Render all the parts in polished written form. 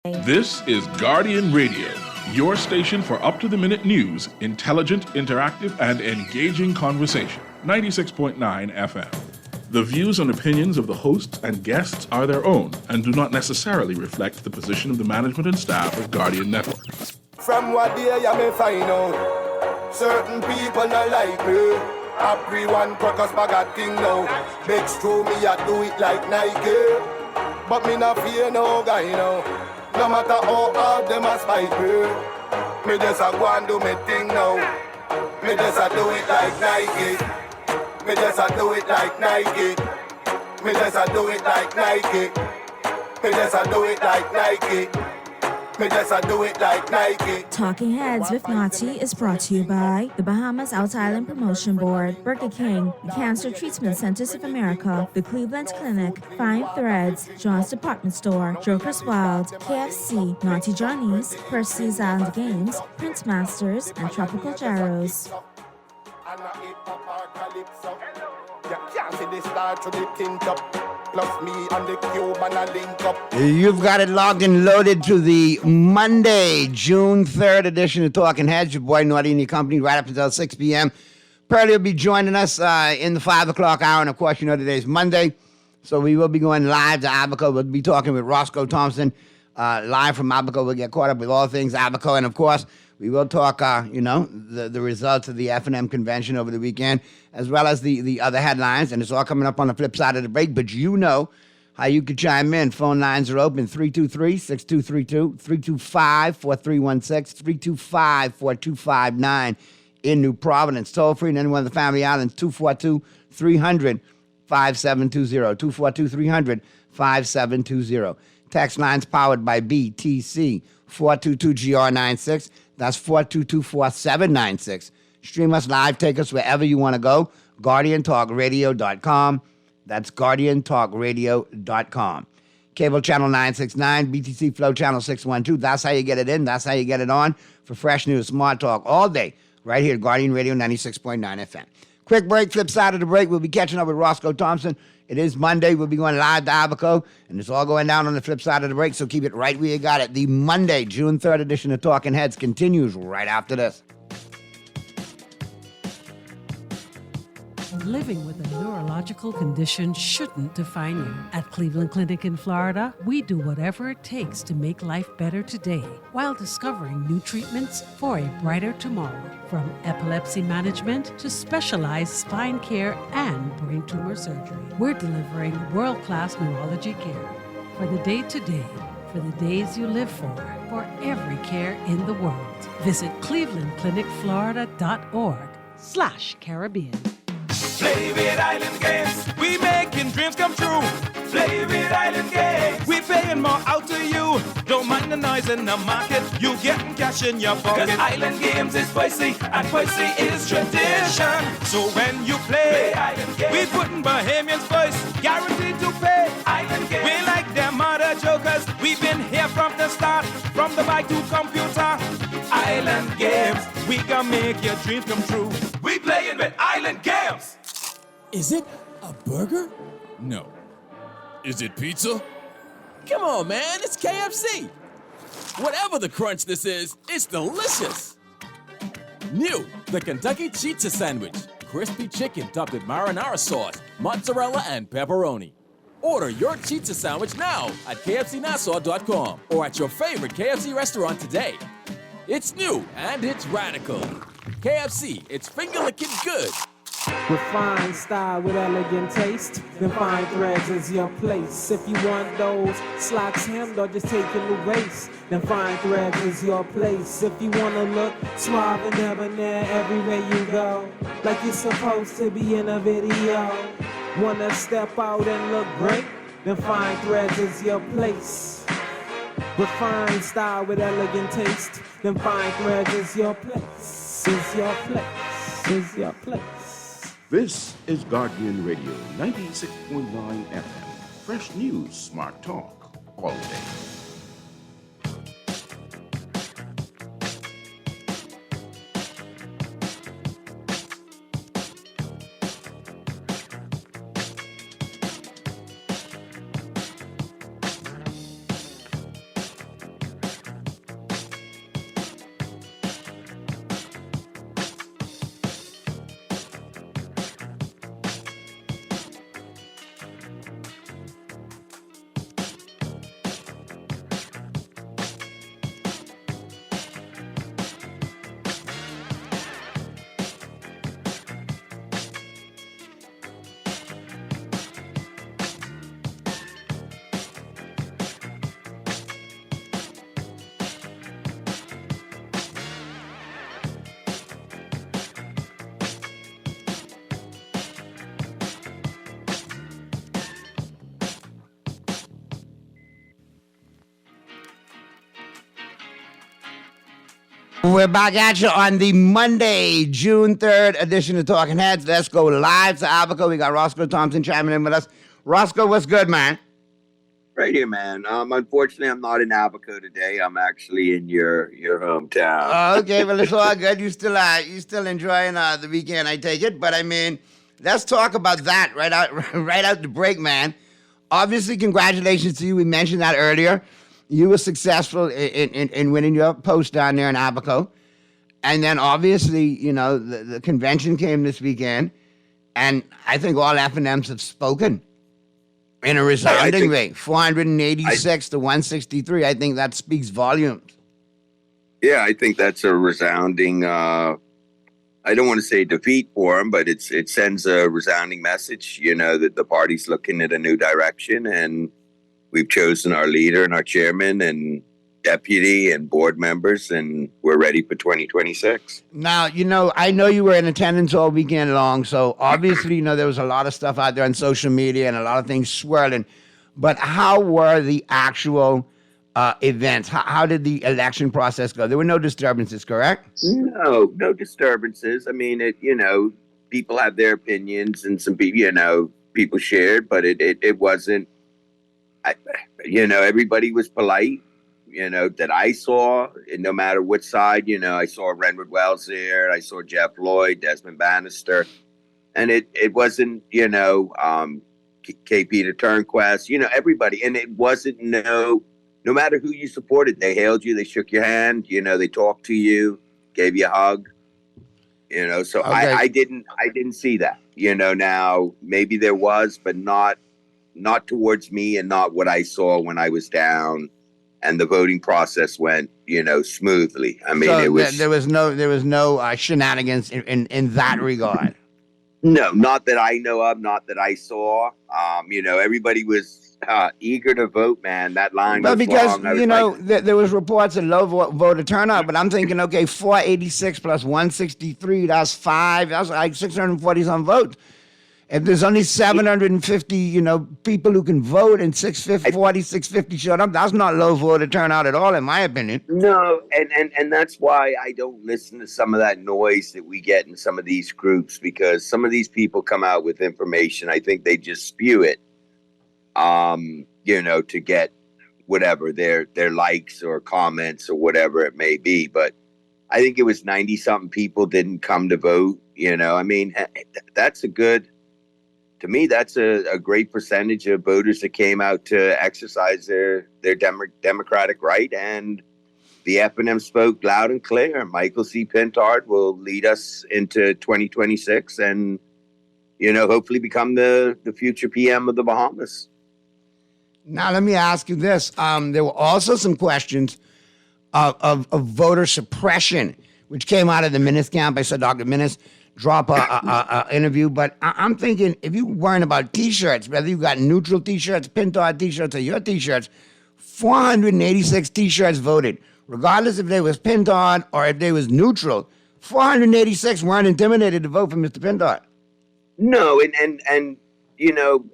This is Guardian Radio, your station for up-to-the-minute news, intelligent, interactive, and engaging conversation. 96.9 FM. The views and opinions of the hosts and guests are their own and do not necessarily reflect the position of the management and staff of Guardian Network. From what day you may find out, certain people not like me. Everyone crackers bag a thing now. Begs through me, I do it like Nike. But me not fear no guy now. No matter how hard them a spite me, me just a go and do me thing now. Me just a do it like Nike. Me just a do it like Nike. Me just a do it like Nike. Me just a do it like Nike. Me just a do it like Nike. Talking Heads with Naughty is brought to you by the Bahamas Out Island Promotion Board, Burger King, the Cancer Treatment Centers of America, the Cleveland Clinic, Fine Threads, John's Department Store, Joker's Wild, KFC, Naughty Johnny's, Percy's Island Games, Prince Masters, and Tropical Gyros. Plus me and the cube and a link up. You've got it logged and loaded to the Monday, June 3rd edition of Talking Heads. Your boy Naughty and your company right up until 6 p.m. Pearlie will be joining us in the 5 o'clock hour. And, of course, you know today's Monday, so we will be going live to Abaco. We'll be talking with Roscoe Thompson live from Abaco. We'll get caught up with all things Abaco. And, of course, we will talk, the results of the F&M convention over the weekend, as well as the other headlines. And it's all coming up on the flip side of the break. But you know how you could chime in. Phone lines are open, 323-6232, 325-4316, 325-4259 in New Providence. Toll free in any one of the Family Islands, 242-300-5720, 242-300-5720. Text lines powered by BTC, 422-GR96. That's 422-4796. Stream us live. Take us wherever you want to go. GuardianTalkRadio.com. That's GuardianTalkRadio.com. Cable channel 969, BTC Flow channel 612. That's how you get it in. That's how you get it on for fresh news, smart talk all day, right here at Guardian Radio 96.9 FM. Quick break, flip side of the break. We'll be catching up with Roscoe Thompson. It is Monday. We'll be going live to Abaco, and it's all going down on the flip side of the break, so keep it right where you got it. The Monday, June 3rd edition of Talking Heads continues right after this. Living with a neurological condition shouldn't define you. At Cleveland Clinic in Florida, we do whatever it takes to make life better today while discovering new treatments for a brighter tomorrow. From epilepsy management to specialized spine care and brain tumor surgery, we're delivering world-class neurology care for the day-to-day, for the days you live for every care in the world. Visit clevelandclinicflorida.org/Caribbean. Play with Island Games. We making dreams come true. Play with Island Games. We paying more out to you. Don't mind the noise in the market. You getting cash in your pocket. 'Cause Island Games is spicy and spicy is tradition. So when you play Island Games, we putting Bahamians first. Guaranteed to pay. Island Games. We like them other jokers. We've been here from the start. From the bike to computer. Island Games. We gonna make your dreams come true. We playing with Island Games. Is it a burger? No. Is it pizza? Come on, man, it's KFC. Whatever the crunch this is, it's delicious. New, the Kentucky Chizza Sandwich. Crispy chicken topped with marinara sauce, mozzarella, and pepperoni. Order your Chizza Sandwich now at KFCNassau.com or at your favorite KFC restaurant today. It's new and it's radical. KFC, it's finger-licking good. Refined style with elegant taste, then Fine Threads is your place. If you want those slacks hemmed or just take in the waist, then Fine Threads is your place. If you wanna look suave and debonair everywhere you go, like you're supposed to be in a video, wanna step out and look great, then Fine Threads is your place. Refined style with elegant taste, then Fine Threads is your place. Is your place. Is your place. This is Guardian Radio 96.9 FM. Fresh news, smart talk, all day. We're back at you on the Monday, June 3rd edition of Talking Heads. Let's go live to Albuquerque. We got Roscoe Thompson chiming in with us. Roscoe, what's good, man? Right here, man. Unfortunately, I'm not in Albuquerque today. I'm actually in your hometown. Okay, well, it's all good. You still enjoying the weekend, I take it. But I mean, let's talk about that right out the break, man. Obviously, congratulations to you. We mentioned that earlier. You were successful in winning your post down there in Albuquerque. And then obviously, you know, the convention came this weekend. And I think all F&Ms have spoken in a resounding way. 486 to 163. I think that speaks volumes. Yeah, I think that's a resounding, I don't want to say defeat for him, but it sends a resounding message, you know, that the party's looking at a new direction, and we've chosen our leader and our chairman and deputy and board members, and we're ready for 2026. Now, you know, I know you were in attendance all weekend long, so obviously, you know, there was a lot of stuff out there on social media and a lot of things swirling. But how were the actual events? How did the election process go? There were no disturbances, correct? No disturbances. I mean, you know, people have their opinions, and some people, you know, people shared, but it wasn't, you know, everybody was polite. You know, that I saw, and no matter which side, you know, I saw Renwood Wells there, I saw Jeff Lloyd, Desmond Bannister, and it wasn't, you know, K. Peter Turnquest, you know, everybody, and it wasn't no matter who you supported, they hailed you, they shook your hand, you know, they talked to you, gave you a hug, you know, so okay. I didn't see that, you know. Now maybe there was, but not towards me, and not what I saw when I was down. And the voting process went, you know, smoothly. I mean, so there was no shenanigans in that regard. No, not that I know of, not that I saw. You know, everybody was eager to vote, man. That line was because, long. You know, there was reports of low voter turnout, but I'm thinking, okay, 486 plus 163, that's like 640 some votes. If there's only 750, you know, people who can vote, and 650 showed up, that's not low voter turnout at all, in my opinion. No, and that's why I don't listen to some of that noise that we get in some of these groups, because some of these people come out with information. I think they just spew it, you know, to get whatever their likes or comments or whatever it may be. But I think it was 90-something people didn't come to vote. You know, I mean, that's to me, that's a great percentage of voters that came out to exercise their democratic right. And the F&M spoke loud and clear. Michael C. Pintard will lead us into 2026 and, you know, hopefully become the future PM of the Bahamas. Now, let me ask you this. There were also some questions of voter suppression, which came out of the Minnis camp. I saw Dr. Minnis drop a interview, but I'm thinking, if you worrying about T-shirts, whether you got neutral T-shirts, Pintard T-shirts, or your T-shirts, 486 T-shirts voted, regardless if they was Pintard or if they was neutral. 486 weren't intimidated to vote for Mr. Pintard. No, and you know,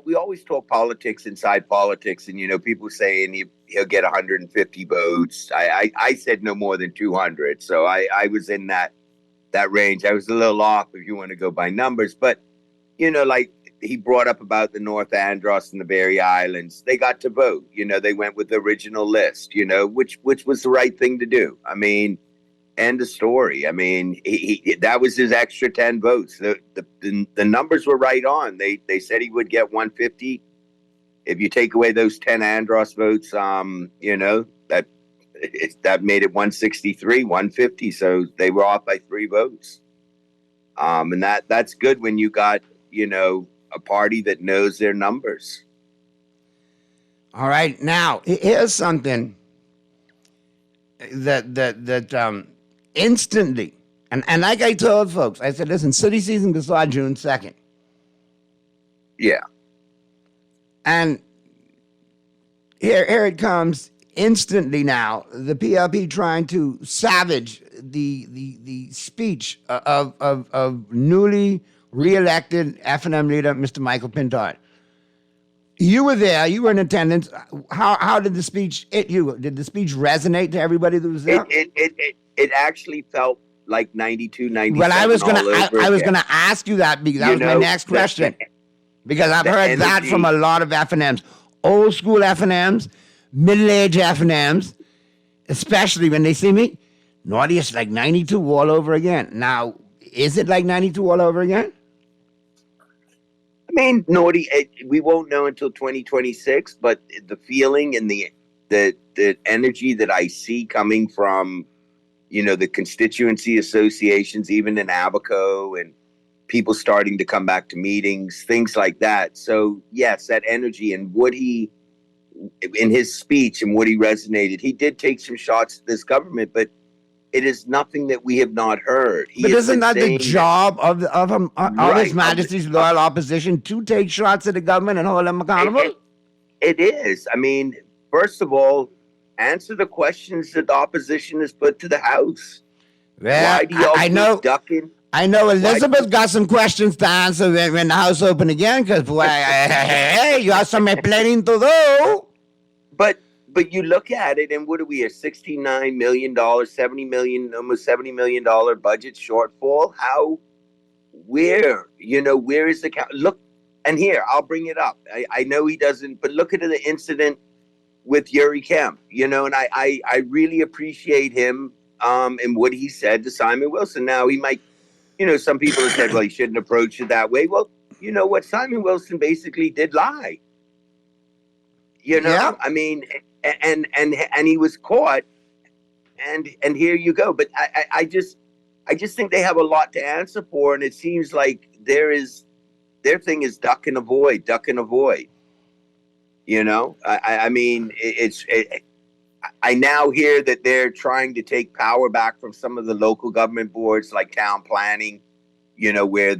we always talk politics inside politics, and you know, people saying he'll get 150 votes. I said no more than 200, so I was in that range. I was a little off if you want to go by numbers, but you know, like he brought up about the North Andros and the Berry Islands, they got to vote. You know, they went with the original list, you know, which was the right thing to do. I mean, end of story. I mean, he that was his extra 10 votes. The numbers were right on. They said he would get 150. If you take away those 10 Andros votes, you know, that made it 163, 150. So they were off by 3 votes. And that's good when you got, you know, a party that knows their numbers. All right. Now, here's something that instantly, and like I told folks, I said, listen, city season can start June 2nd. Yeah. And here it comes instantly now, the PLP trying to savage the speech of newly reelected F&M leader, Mr. Michael Pintard. You were there. You were in attendance. How did the speech hit you? Did the speech resonate to everybody that was there? It actually felt like 92, 97. Well, I was gonna ask you that because that was my next question. Because I've heard that from a lot of FNMs, old school FNMs, middle-aged FNMs, especially when they see me. Naughty, it's like 92 all over again. Now, is it like 92 all over again? I mean, Naughty, we won't know until 2026, but the feeling and the energy that I see coming from, the constituency associations, even in Abaco, and people starting to come back to meetings, things like that. So, yes, that energy and what he, in his speech and what he resonated, he did take some shots at this government, but it is nothing that we have not heard. But isn't that the job of His Majesty's loyal opposition, to take shots at the government and hold them accountable? It is. I mean, first of all, answer the questions that the opposition has put to the House. Well, why do y'all keep ducking? I know Elizabeth got some questions to answer when the House open again, because hey, you have some explaining to do. But you look at it, and what are we, a $69 million, almost $70 million budget shortfall? Where is the look? And here, I'll bring it up. I know he doesn't, but look at the incident with Yuri Kemp, and I really appreciate him and what he said to Simon Wilson. Now, he might, some people have said, well, he shouldn't approach it that way. Well, you know what? Simon Wilson basically did lie. Yeah. I mean, and he was caught, and here you go. But I just think they have a lot to answer for, and it seems like their thing is duck and avoid. I mean, I now hear that they're trying to take power back from some of the local government boards, like town planning, where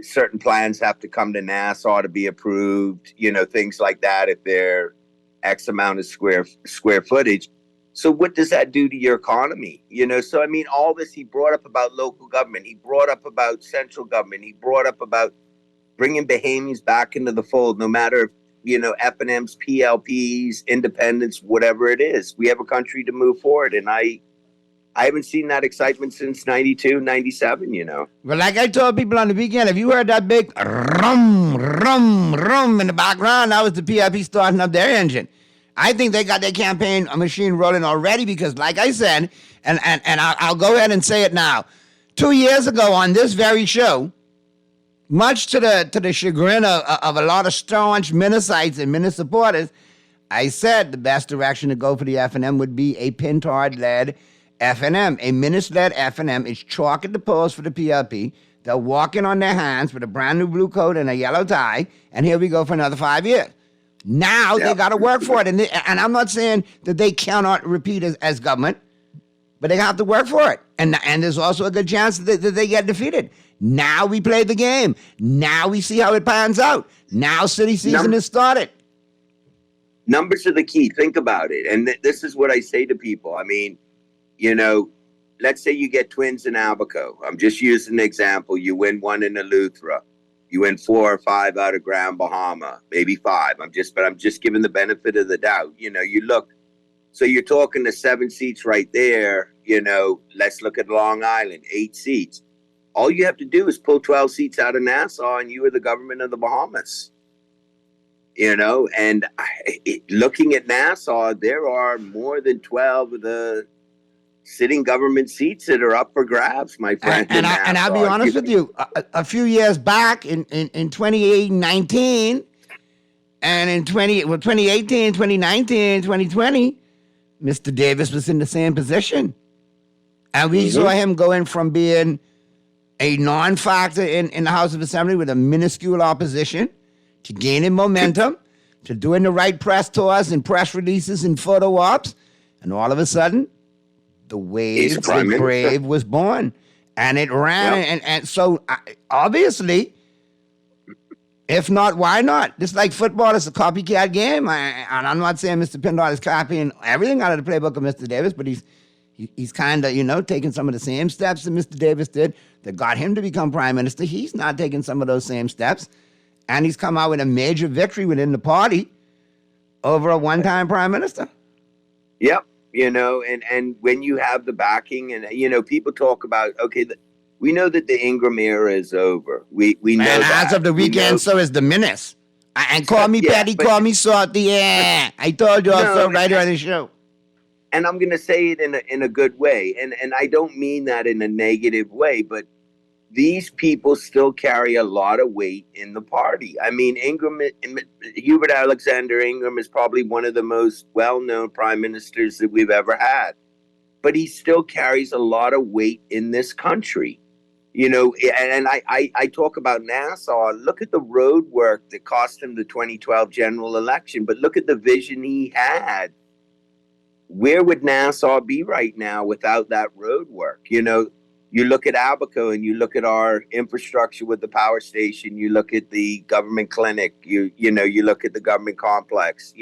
certain plans have to come to Nassau to be approved, things like that if they're X amount of square footage. So what does that do to your economy? So I mean, all this, he brought up about local government. He brought up about central government. He brought up about bringing Bahamians back into the fold, no matter if, FNMs, PLPs, independents, whatever it is. We have a country to move forward. And I haven't seen that excitement since 92, 97, Well, like I told people on the weekend, if you heard that big rum, rum, rum in the background, that was the PLP starting up their engine. I think they got their campaign machine rolling already because, like I said, and I'll go ahead and say it now, 2 years ago on this very show, much to the chagrin of a lot of staunch Minnescites and Minnesota supporters, I said the best direction to go for the FNM would be a Pintard-led FNM. A Minnesota-led FNM is chalk at the polls for the PLP. They're walking on their hands with a brand new blue coat and a yellow tie, and here we go for another 5 years. Now they got to work for it, and I'm not saying that they cannot repeat as government, but they have to work for it. And there's also a good chance that they get defeated. Now we play the game. Now we see how it pans out. Now city season is started. Numbers are the key. Think about it. And this is what I say to people. I mean, let's say you get twins in Abaco. I'm just using an example. You win one in Eleuthera. You win 4 or 5 out of Grand Bahama, maybe 5. I'm just giving the benefit of the doubt. You look. So you're talking to 7 seats right there. Let's look at Long Island, 8 seats. All you have to do is pull 12 seats out of Nassau, and you are the government of the Bahamas. And looking at Nassau, there are more than 12 of the sitting government seats that are up for grabs, my friend. And I'll be honest with you, a few years back in 2019, and in 2018, 2019, 2020, Mr. Davis was in the same position. And we saw him going from being a non-factor in the House of Assembly with a minuscule opposition to gaining momentum, to doing the right press tours and press releases and photo ops. And all of a sudden, the wave of Brave was born. And it ran. Yep. And so, obviously, if not, why not? Just like football is a copycat game. And I'm not saying Mr. Pindar is copying everything out of the playbook of Mr. Davis, but he's kind of, taking some of the same steps that Mr. Davis did that got him to become prime minister. He's not taking some of those same steps. And he's come out with a major victory within the party over a one-time prime minister. Yep. And when you have the backing and, people talk about, okay, we know that the Ingram era is over. We know and that. as of the weekend, so is the Menace. And call me petty, call me salty. Yeah, I told you also right here on the show. And I'm going to say it in a good way. And I don't mean that in a negative way, but these people still carry a lot of weight in the party. I mean, Hubert Alexander Ingram is probably one of the most well-known prime ministers that we've ever had. But he still carries a lot of weight in this country. And I talk about Nassau. Look at the road work that cost him the 2012 general election, but look at the vision he had. Where would Nassau be right now without that road work? You look at Abaco and you look at our infrastructure with the power station. You look at the government clinic. You look at the government complex.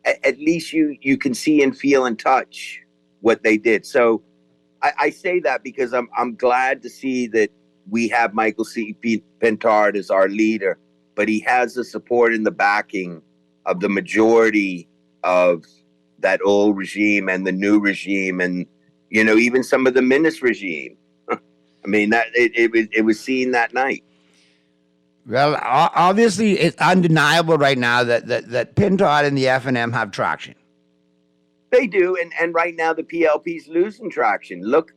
At least you can see and feel and touch what they did. So I say that because I'm glad to see that we have Michael C. Pintard as our leader, but he has the support and the backing of the majority of that old regime and the new regime, and even some of the Menace regime. I mean, that it was seen that night. Well, obviously, it's undeniable right now that Pintard and the FNM have traction. They do, and right now the PLP's losing traction. Look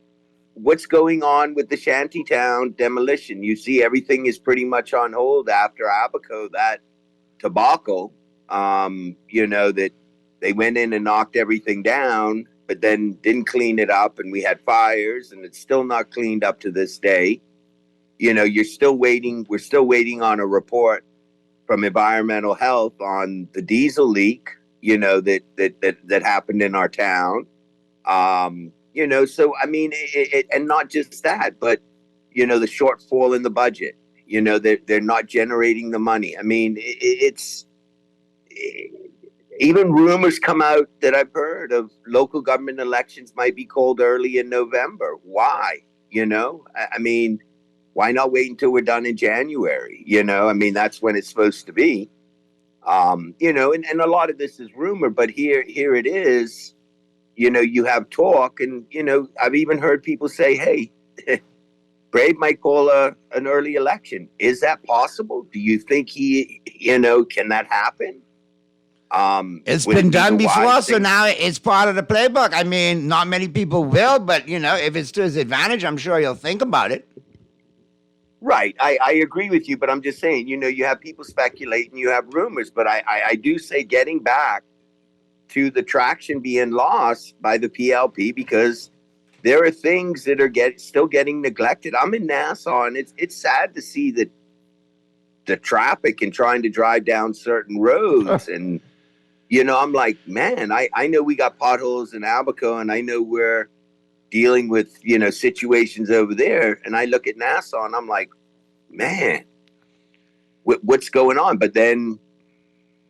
what's going on with the Shantytown demolition. You see everything is pretty much on hold after Abaco, that debacle, that they went in and knocked everything down, but then didn't clean it up, and we had fires, and it's still not cleaned up to this day. You're still waiting. We're still waiting on a report from environmental health on the diesel leak, that happened in our town. So I mean, and not just that, but the shortfall in the budget. They're not generating the money. I mean, it's even rumors come out that I've heard of local government elections might be called early in November. Why? I mean, why not wait until we're done in January? I mean, that's when it's supposed to be. And a lot of this is rumor, but here it is. You have talk, and I've even heard people say, "Hey, Brave might call an early election." Is that possible? Do you think can that happen? It's been done before, so now it's part of the playbook. I mean, not many people will, but if it's to his advantage, I'm sure he'll think about it. Right. I agree with you, but I'm just saying, you have people speculating, you have rumors, but I do say getting back to the traction being lost by the PLP, because there are things that are still getting neglected. I'm in Nassau, and it's sad to see that the traffic and trying to drive down certain roads. And, I'm like, man, I know we got potholes in Abaco, and I know we're dealing with, situations over there. And I look at Nassau and I'm like, man, what's going on? But then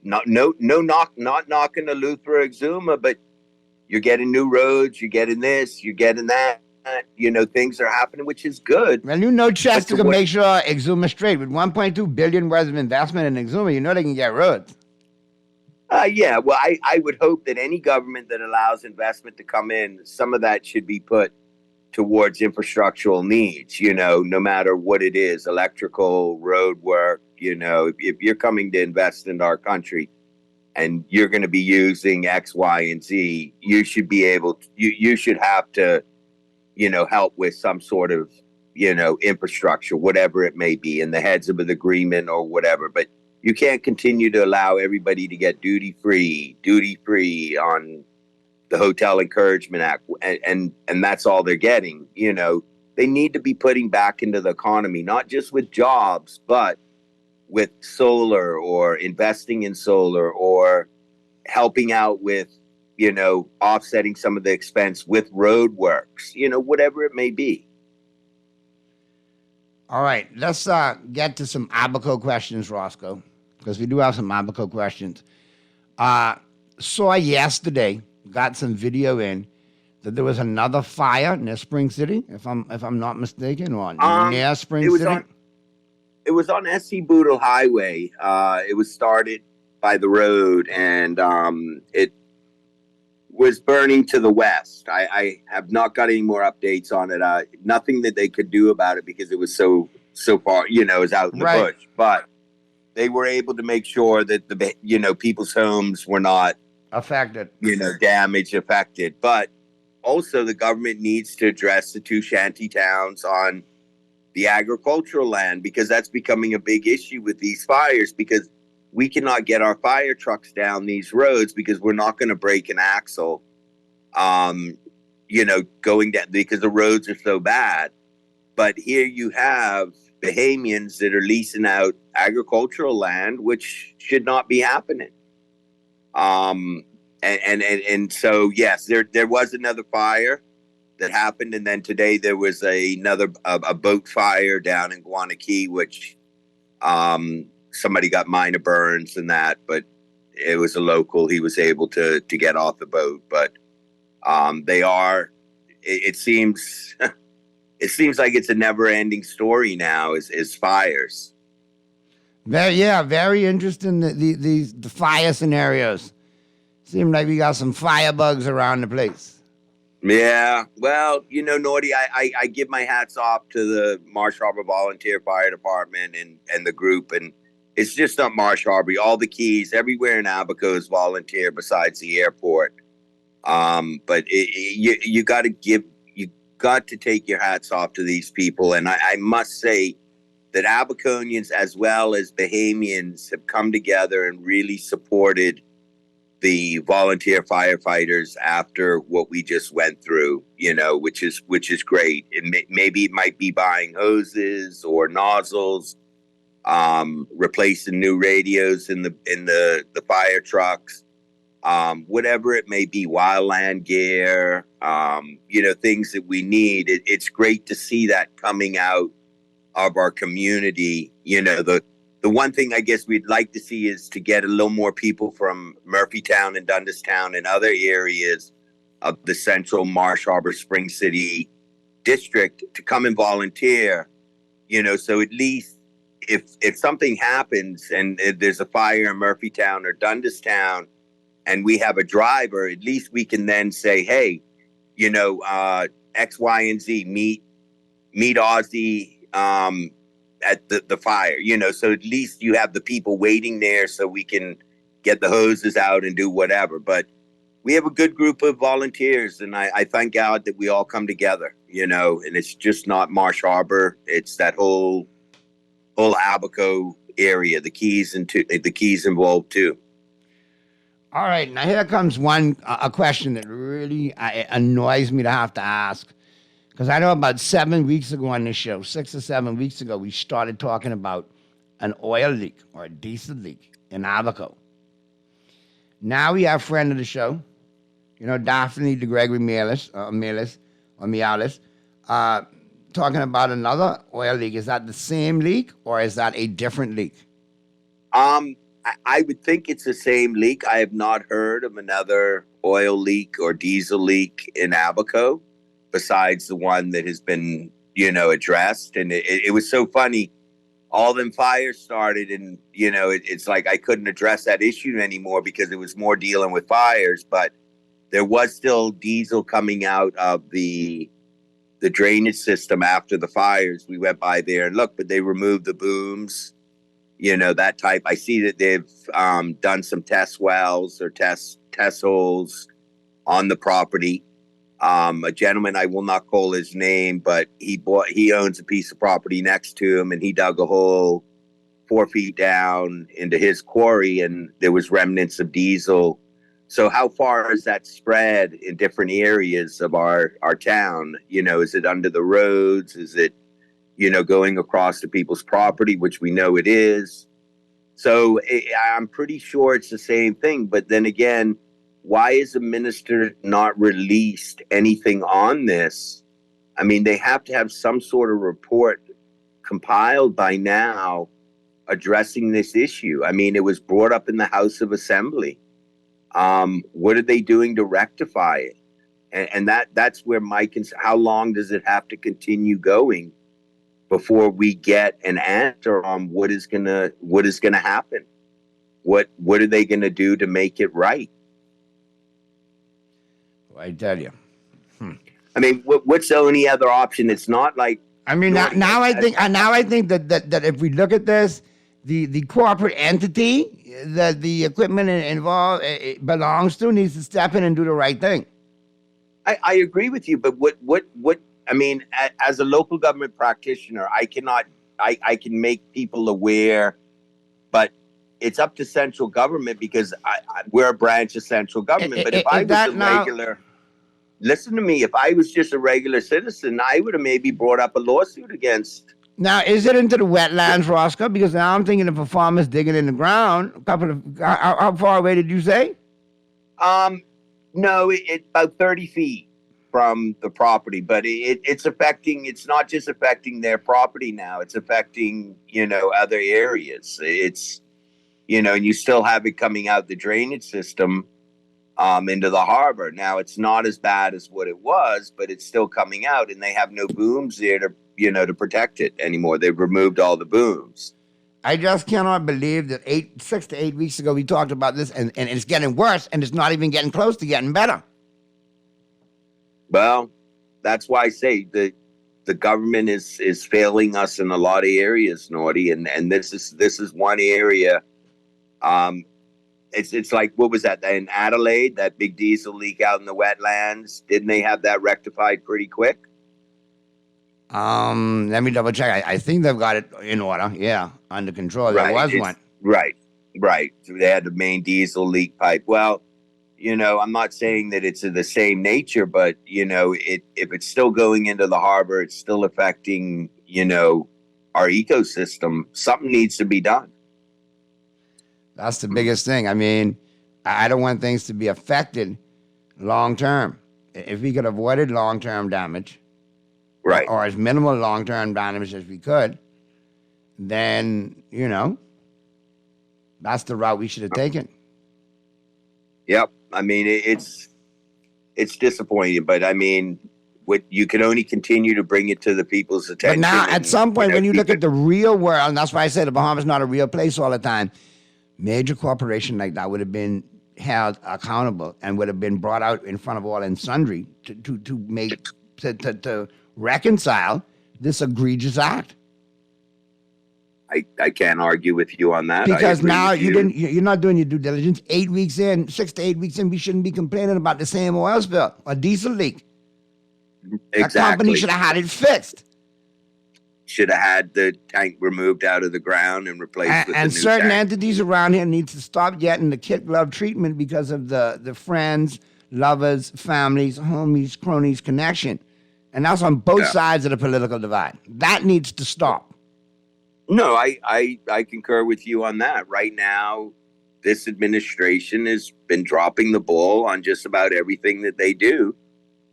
not knocking the Luther Exuma, but you're getting new roads, you're getting this, you're getting that. Things are happening, which is good. Well, Chester can make sure Exuma straight. With $1.2 billion worth of investment in Exuma, they can get roads. Yeah, well, I would hope that any government that allows investment to come in, some of that should be put towards infrastructural needs, no matter what it is, electrical, road work, if you're coming to invest in our country and you're going to be using X, Y, and Z, you should be able to, you should have to, help with some sort of, infrastructure, whatever it may be, in the heads of an agreement or whatever. But you can't continue to allow everybody to get duty free on the Hotel Encouragement Act, and that's all they're getting. They need to be putting back into the economy, not just with jobs, but with solar, or investing in solar, or helping out with, offsetting some of the expense with road works, whatever it may be. All right, let's get to some Abaco questions, Roscoe, because we do have some Abaco questions. Saw yesterday, got some video in, that there was another fire near Spring City, if I'm not mistaken, or near Spring City. it was on SC Boodle Highway. It was started by the road, and it was burning to the west. I have not got any more updates on it. Nothing that they could do about it because it was so far, it was out in the bush. But they were able to make sure that people's homes were not affected, damaged, affected. But also the government needs to address the two shanty towns on the agricultural land, because that's becoming a big issue with these fires, because we cannot get our fire trucks down these roads because we're not going to break an axle, going down because the roads are so bad. But here you have Bahamians that are leasing out agricultural land, which should not be happening. And so, yes, there was another fire that happened. And then today there was another boat fire down in Guanakee, which somebody got minor burns and that, but it was a local. He was able to get off the boat. But it seems like it's a never ending story now is fires. Very interesting. The fire scenarios. Seem like we got some firebugs around the place. Yeah, well, Nordy, I give my hats off to the Marsh Harbor Volunteer Fire Department and the group, and it's just not Marsh Harbor. All the Keys, everywhere in Abaco is volunteer besides the airport. But you got to take your hats off to these people, and I must say that Abaconians as well as Bahamians have come together and really supported the volunteer firefighters after what we just went through, which is great. And maybe it might be buying hoses or nozzles, replacing new radios in the fire trucks, whatever it may be, wildland gear, things that we need. It's great to see that coming out of our community. The one thing I guess we'd like to see is to get a little more people from Murphytown and Dundastown and other areas of the central Marsh Harbor Spring City district to come and volunteer, so at least if something happens and there's a fire in Murphytown or Dundastown and we have a driver, at least we can then say, hey, X, Y, and Z, meet Ozzy, at the fire, so at least you have the people waiting there so we can get the hoses out and do whatever. But we have a good group of volunteers, and I thank God that we all come together, and it's just not Marsh Harbor. It's that whole Abaco area, the Keys involved too. All right, now here comes a question that really annoys me to have to ask. Because I know about 7 weeks ago on this show, 6 or 7 weeks ago, we started talking about an oil leak or a diesel leak in Abaco. Now we have a friend of the show, Daphne DeGregory Mialis, talking about another oil leak. Is that the same leak or is that a different leak? I would think it's the same leak. I have not heard of another oil leak or diesel leak in Abaco besides the one that has been, addressed. And it was so funny. All them fires started and, it's like I couldn't address that issue anymore because it was more dealing with fires. But there was still diesel coming out of the drainage system after the fires. We went by there and looked, but they removed the booms, that type. I see that they've done some test wells or test holes on the property. A gentleman, I will not call his name, but he owns a piece of property next to him, and he dug a hole 4 feet down into his quarry, and there was remnants of diesel. So how far is that spread in different areas of our town? Is it under the roads? Is it, going across to people's property, which we know it is? So I'm pretty sure it's the same thing. But then again, why is the minister not released anything on this? I mean, they have to have some sort of report compiled by now addressing this issue. I mean, it was brought up in the House of Assembly. What are they doing to rectify it? And that's where how long does it have to continue going? before we get an answer on what is gonna happen. What are they gonna do to make it right? I tell you. I mean, what's the only other option? It's not like I mean, now I think that if we look at this, the corporate entity that the equipment involved belongs to needs to step in and do the right thing. I agree with you, but what I mean, as a local government practitioner, I can make people aware, but it's up to central government because we're a branch of central government. But if I was a regular, listen to me, if I was just a regular citizen, I would have maybe brought up a lawsuit against. Now, is it into the wetlands, Roscoe? Because now I'm thinking if a farmer's digging in the ground, how far away did you say? No, it's about 30 feet from the property, but it's not just affecting their property now, it's affecting, other areas. It's, and you still have it coming out the drainage system into the harbor. Now it's not as bad as what it was, but it's still coming out, and they have no booms there to protect it anymore. They've removed all the booms. I just cannot believe that 6 to 8 weeks ago we talked about this, and it's getting worse, and it's not even getting close to getting better. Well, that's why I say the government is failing us in a lot of areas, Naughty, and this is one area. It's like, what was that in Adelaide, that big diesel leak out in the wetlands? Didn't they have that rectified pretty quick? Let me double check. I think they've got it in order. Yeah, under control. There was one. Right. So they had the main diesel leak pipe. Well, I'm not saying that it's of the same nature, but if it's still going into the harbor, it's still affecting, our ecosystem. Something needs to be done. That's the biggest thing. I mean, I don't want things to be affected long term. If we could avoid long-term damage, right, or as minimal long-term damage as we could, then, that's the route we should have taken. Yep. I mean, it's disappointing, but I mean, you can only continue to bring it to the people's attention. But now, at some point, when you look at the real world, and that's why I say the Bahamas is not a real place all the time, major corporation like that would have been held accountable and would have been brought out in front of all and sundry to reconcile this egregious act. I can't argue with you on that. Because now you're not doing your due diligence. 8 weeks in, 6 to 8 weeks in, we shouldn't be complaining about the same oil spill, a diesel leak. Exactly. A company should have had it fixed. Should have had the tank removed out of the ground and replaced with a new certain tank. entities around here need to stop getting the kid glove treatment because of the friends, lovers, families, homies, cronies connection. And that's on both sides of the political divide. That needs to stop. No, I concur with you on that. Right now, this administration has been dropping the ball on just about everything that they do.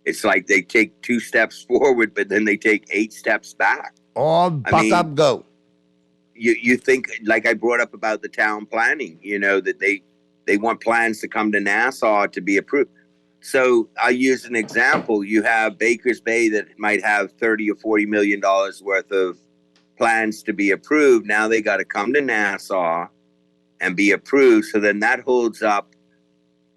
It's like they take 2 steps forward, but then they take 8 steps back. All buck up, go. You think, like I brought up about the town planning, that they want plans to come to Nassau to be approved. So I use an example. You have Baker's Bay that might have $30 or $40 million worth of plans to be approved. Now they got to come to Nassau and be approved. So then that holds up.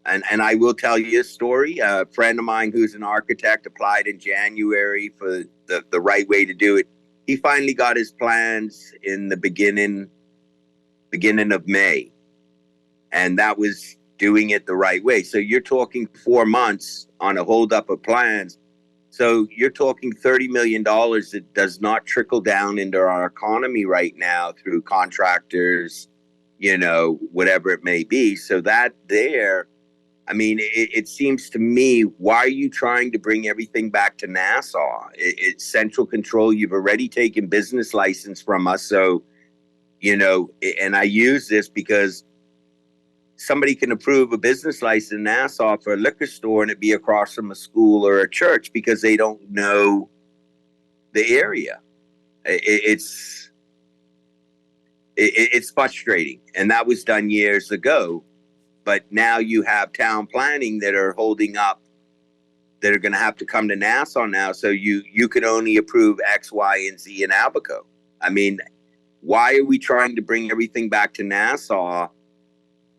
And I will tell you a story. A friend of mine who's an architect applied in January for the right way to do it. He finally got his plans in the beginning of May. And that was doing it the right way. So you're talking 4 months on a holdup of plans. So you're talking $30 million that does not trickle down into our economy right now through contractors, whatever it may be. So that there, I mean, it seems to me, why are you trying to bring everything back to Nassau? It's central control. You've already taken business license from us. So, and I use this because somebody can approve a business license in Nassau for a liquor store and it be across from a school or a church because they don't know the area. It's frustrating. And that was done years ago. But now you have town planning that are holding up that are going to have to come to Nassau now. So you can only approve X, Y, and Z in Abaco. I mean, why are we trying to bring everything back to Nassau?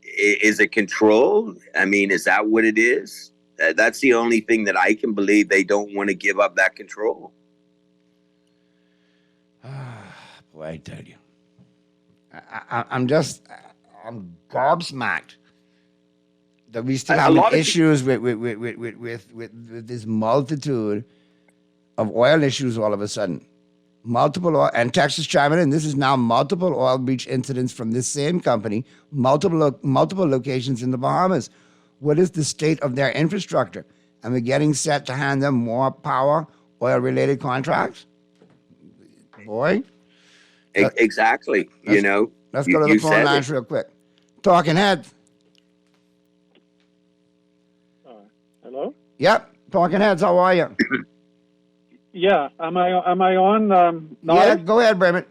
Is it control? I mean, is that what it is? That's the only thing that I can believe. They don't want to give up that control. Boy, I tell you, I'm gobsmacked that we still have issues with this multitude of oil issues all of a sudden. Multiple oil, and Texas chiming in. This is now multiple oil breach incidents from this same company, multiple locations in the Bahamas. What is the state of their infrastructure? And we're getting set to hand them more power oil-related contracts? Boy. Exactly. Let's go to the phone lines real quick. Talking Heads. Hello? Yep. Talking Heads, how are you? Yeah. Am I on? Yeah, go ahead, Bremen.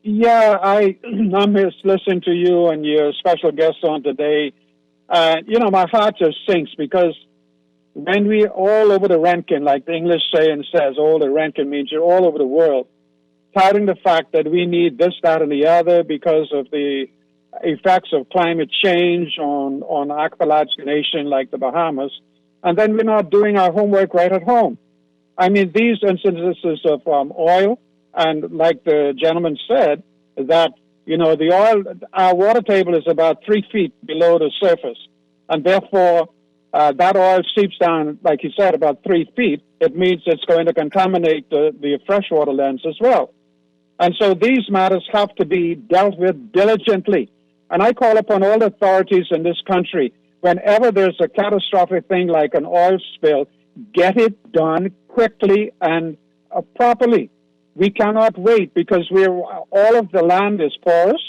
Yeah, I'm just listening to you and your special guest on today. My heart just sinks because when we all over the Rankin, like the English saying says, all the Rankin means you're all over the world, touting the fact that we need this, that, and the other because of the effects of climate change on archipelagic nation like the Bahamas, and then we're not doing our homework right at home. I mean, these instances of oil, and like the gentleman said, that, the oil, our water table is about 3 feet below the surface, and therefore that oil seeps down, like he said, about 3 feet. It means it's going to contaminate the freshwater lands as well. And so these matters have to be dealt with diligently. And I call upon all authorities in this country, whenever there's a catastrophic thing like an oil spill, get it done quickly and properly. We cannot wait because all of the land is porous.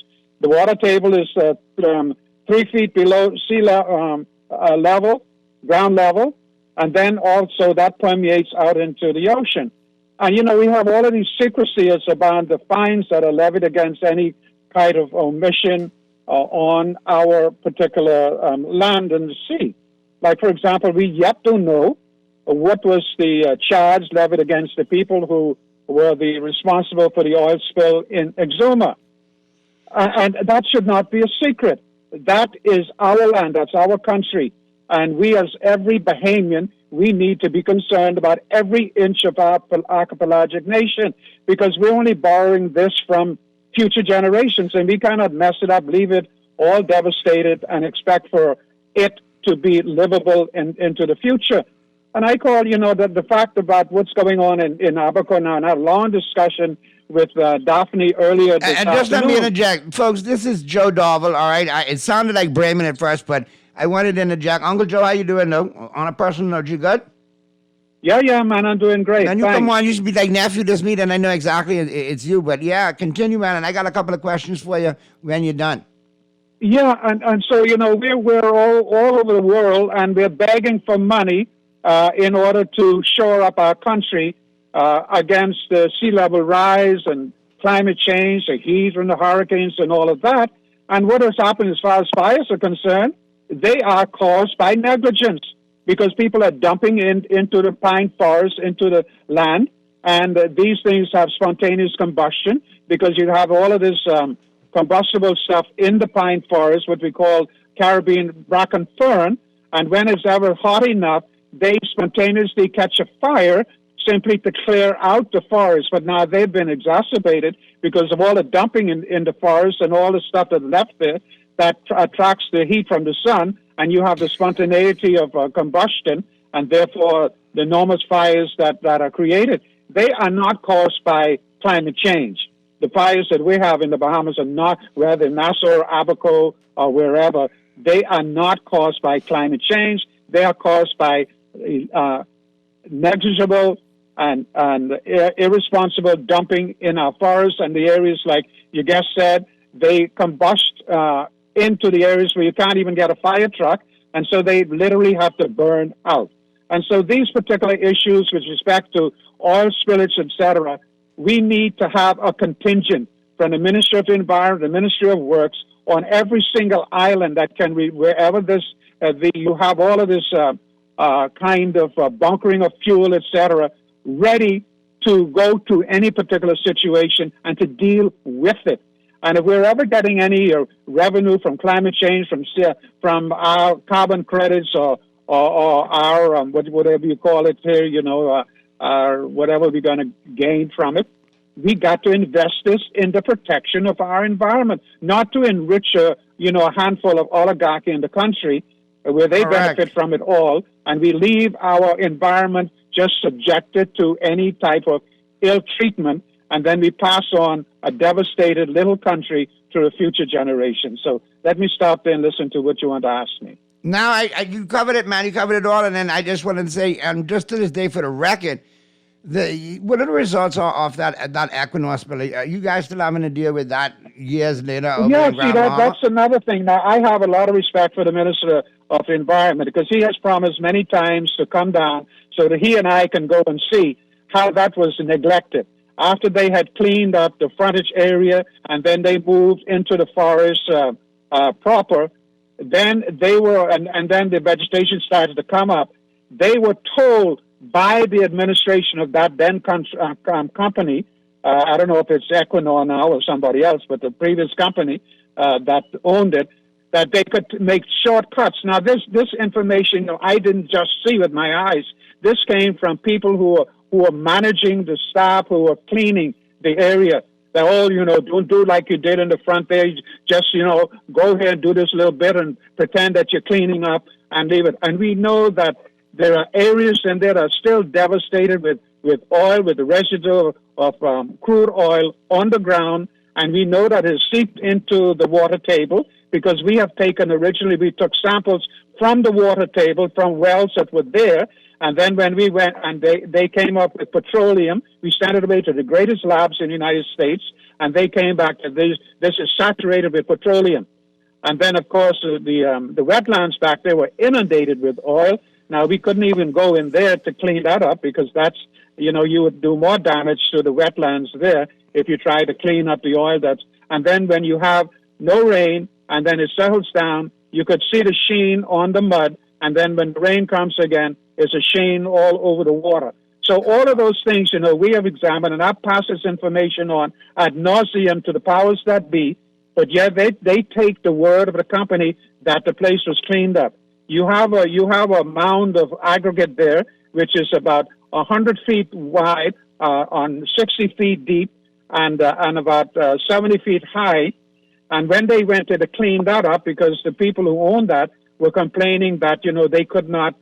The water table is 3 feet below sea level, ground level, and then also that permeates out into the ocean. And, we have all of these secrecies about the fines that are levied against any kind of omission on our particular land and the sea. Like, for example, we yet don't know what was the charge levied against the people who were responsible for the oil spill in Exuma. And that should not be a secret. That is our land. That's our country. And we, as every Bahamian, we need to be concerned about every inch of our archipelagic nation because we're only borrowing this from future generations, and we cannot mess it up, leave it all devastated, and expect for it to be livable into the future. And I call, the fact about what's going on in Abaco now, and I had a long discussion with Daphne earlier this afternoon. And just let me interject. Folks, this is Joe Darville, all right? It sounded like Bremen at first, but I wanted to interject. Uncle Joe, how you doing, though? On a personal note, you good? Yeah, man, I'm doing great. And you come on, you should be like nephew this meet, and I know exactly it's you. But yeah, continue, man, and I got a couple of questions for you when you're done. Yeah, and so, we're all over the world, and we're begging for money in order to shore up our country against the sea level rise and climate change, the heat and the hurricanes and all of that. And what has happened as far as fires are concerned, they are caused by negligence because people are dumping into the pine forest, into the land, and these things have spontaneous combustion because you have all of this combustible stuff in the pine forest, what we call Caribbean bracken fern, and when it's ever hot enough, they spontaneously catch a fire simply to clear out the forest. But now they've been exacerbated because of all the dumping in the forest and all the stuff that's left there that attracts the heat from the sun, and you have the spontaneity of combustion, and therefore the enormous fires that are created. They are not caused by climate change. The fires that we have in the Bahamas are not, whether in Nassau or Abaco or wherever, they are not caused by climate change. They are caused by negligible and irresponsible dumping in our forests and the areas, like you just said, they combust into the areas where you can't even get a fire truck, and so they literally have to burn out. And so these particular issues with respect to oil spillage, etc., we need to have a contingent from the Ministry of the Environment, the Ministry of Works, on every single island that can be, wherever this, you have all of this kind of bunkering of fuel, etc., ready to go to any particular situation and to deal with it. And if we're ever getting any revenue from climate change, from our carbon credits or our whatever you call it here, our whatever we're going to gain from it, we got to invest this in the protection of our environment, not to enrich a handful of oligarchy in the country where they benefit from it all, and we leave our environment just subjected to any type of ill treatment, and then we pass on a devastated little country to a future generation. So let me stop there and listen to what you want to ask me. Now, you covered it, man. You covered it all, and then I just wanted to say, just to this day, for the record, what are the results of that Equinor spill? Are you guys still having to deal with that years later? Yeah, see, that's another thing. Now, I have a lot of respect for the Minister of the Environment because he has promised many times to come down so that he and I can go and see how that was neglected. After they had cleaned up the frontage area and then they moved into the forest proper, then they were, and then the vegetation started to come up. They were told by the administration of that then company, I don't know if it's Equinor now or somebody else, but the previous company that owned it, that they could make shortcuts. Now, this information I didn't just see with my eyes. This came from people who are managing the staff, who are cleaning the area. They all, don't do like you did in the front there. Just, go here and do this little bit and pretend that you're cleaning up and leave it. And we know that there are areas in there that are still devastated with oil, with the residue of crude oil on the ground. And we know that it's seeped into the water table because we took samples from the water table from wells that were there. And then when we went and they came up with petroleum, we sent it away to the greatest labs in the United States, and they came back and this is saturated with petroleum. And then, of course, the wetlands back there were inundated with oil. Now, we couldn't even go in there to clean that up because that's, you would do more damage to the wetlands there if you try to clean up the oil and then when you have no rain and then it settles down, you could see the sheen on the mud, and then when the rain comes again, it's a sheen all over the water. So all of those things, we have examined, and I've passed this information on ad nauseum to the powers that be, but yet they take the word of the company that the place was cleaned up. You have a mound of aggregate there, which is about 100 feet wide, on 60 feet deep, and about 70 feet high. And when they went to clean that up, because the people who owned that were complaining that, they could not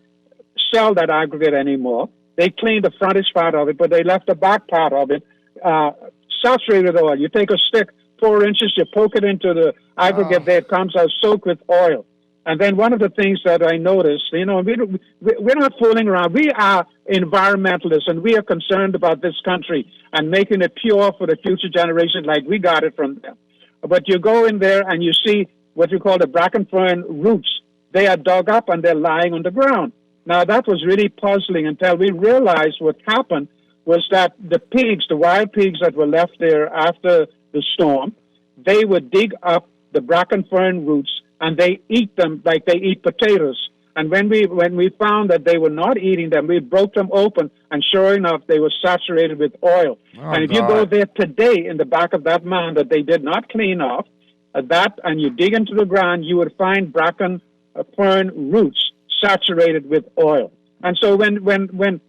sell that aggregate anymore. They cleaned the frontage part of it, but they left the back part of it saturated with oil. You take a stick 4 inches, you poke it into the aggregate there, it comes out soaked with oil. And then one of the things that I noticed, we're not fooling around. We are environmentalists, and we are concerned about this country and making it pure for the future generation like we got it from them. But you go in there and you see what you call the bracken fern roots. They are dug up and they're lying on the ground. Now, that was really puzzling until we realized what happened was that the wild pigs that were left there after the storm, they would dig up the bracken fern roots and they eat them like they eat potatoes. And when we found that they were not eating them, we broke them open, and sure enough, they were saturated with oil. And if you go there today in the back of that mound that they did not clean off, and you dig into the ground, you would find bracken fern roots saturated with oil. And so when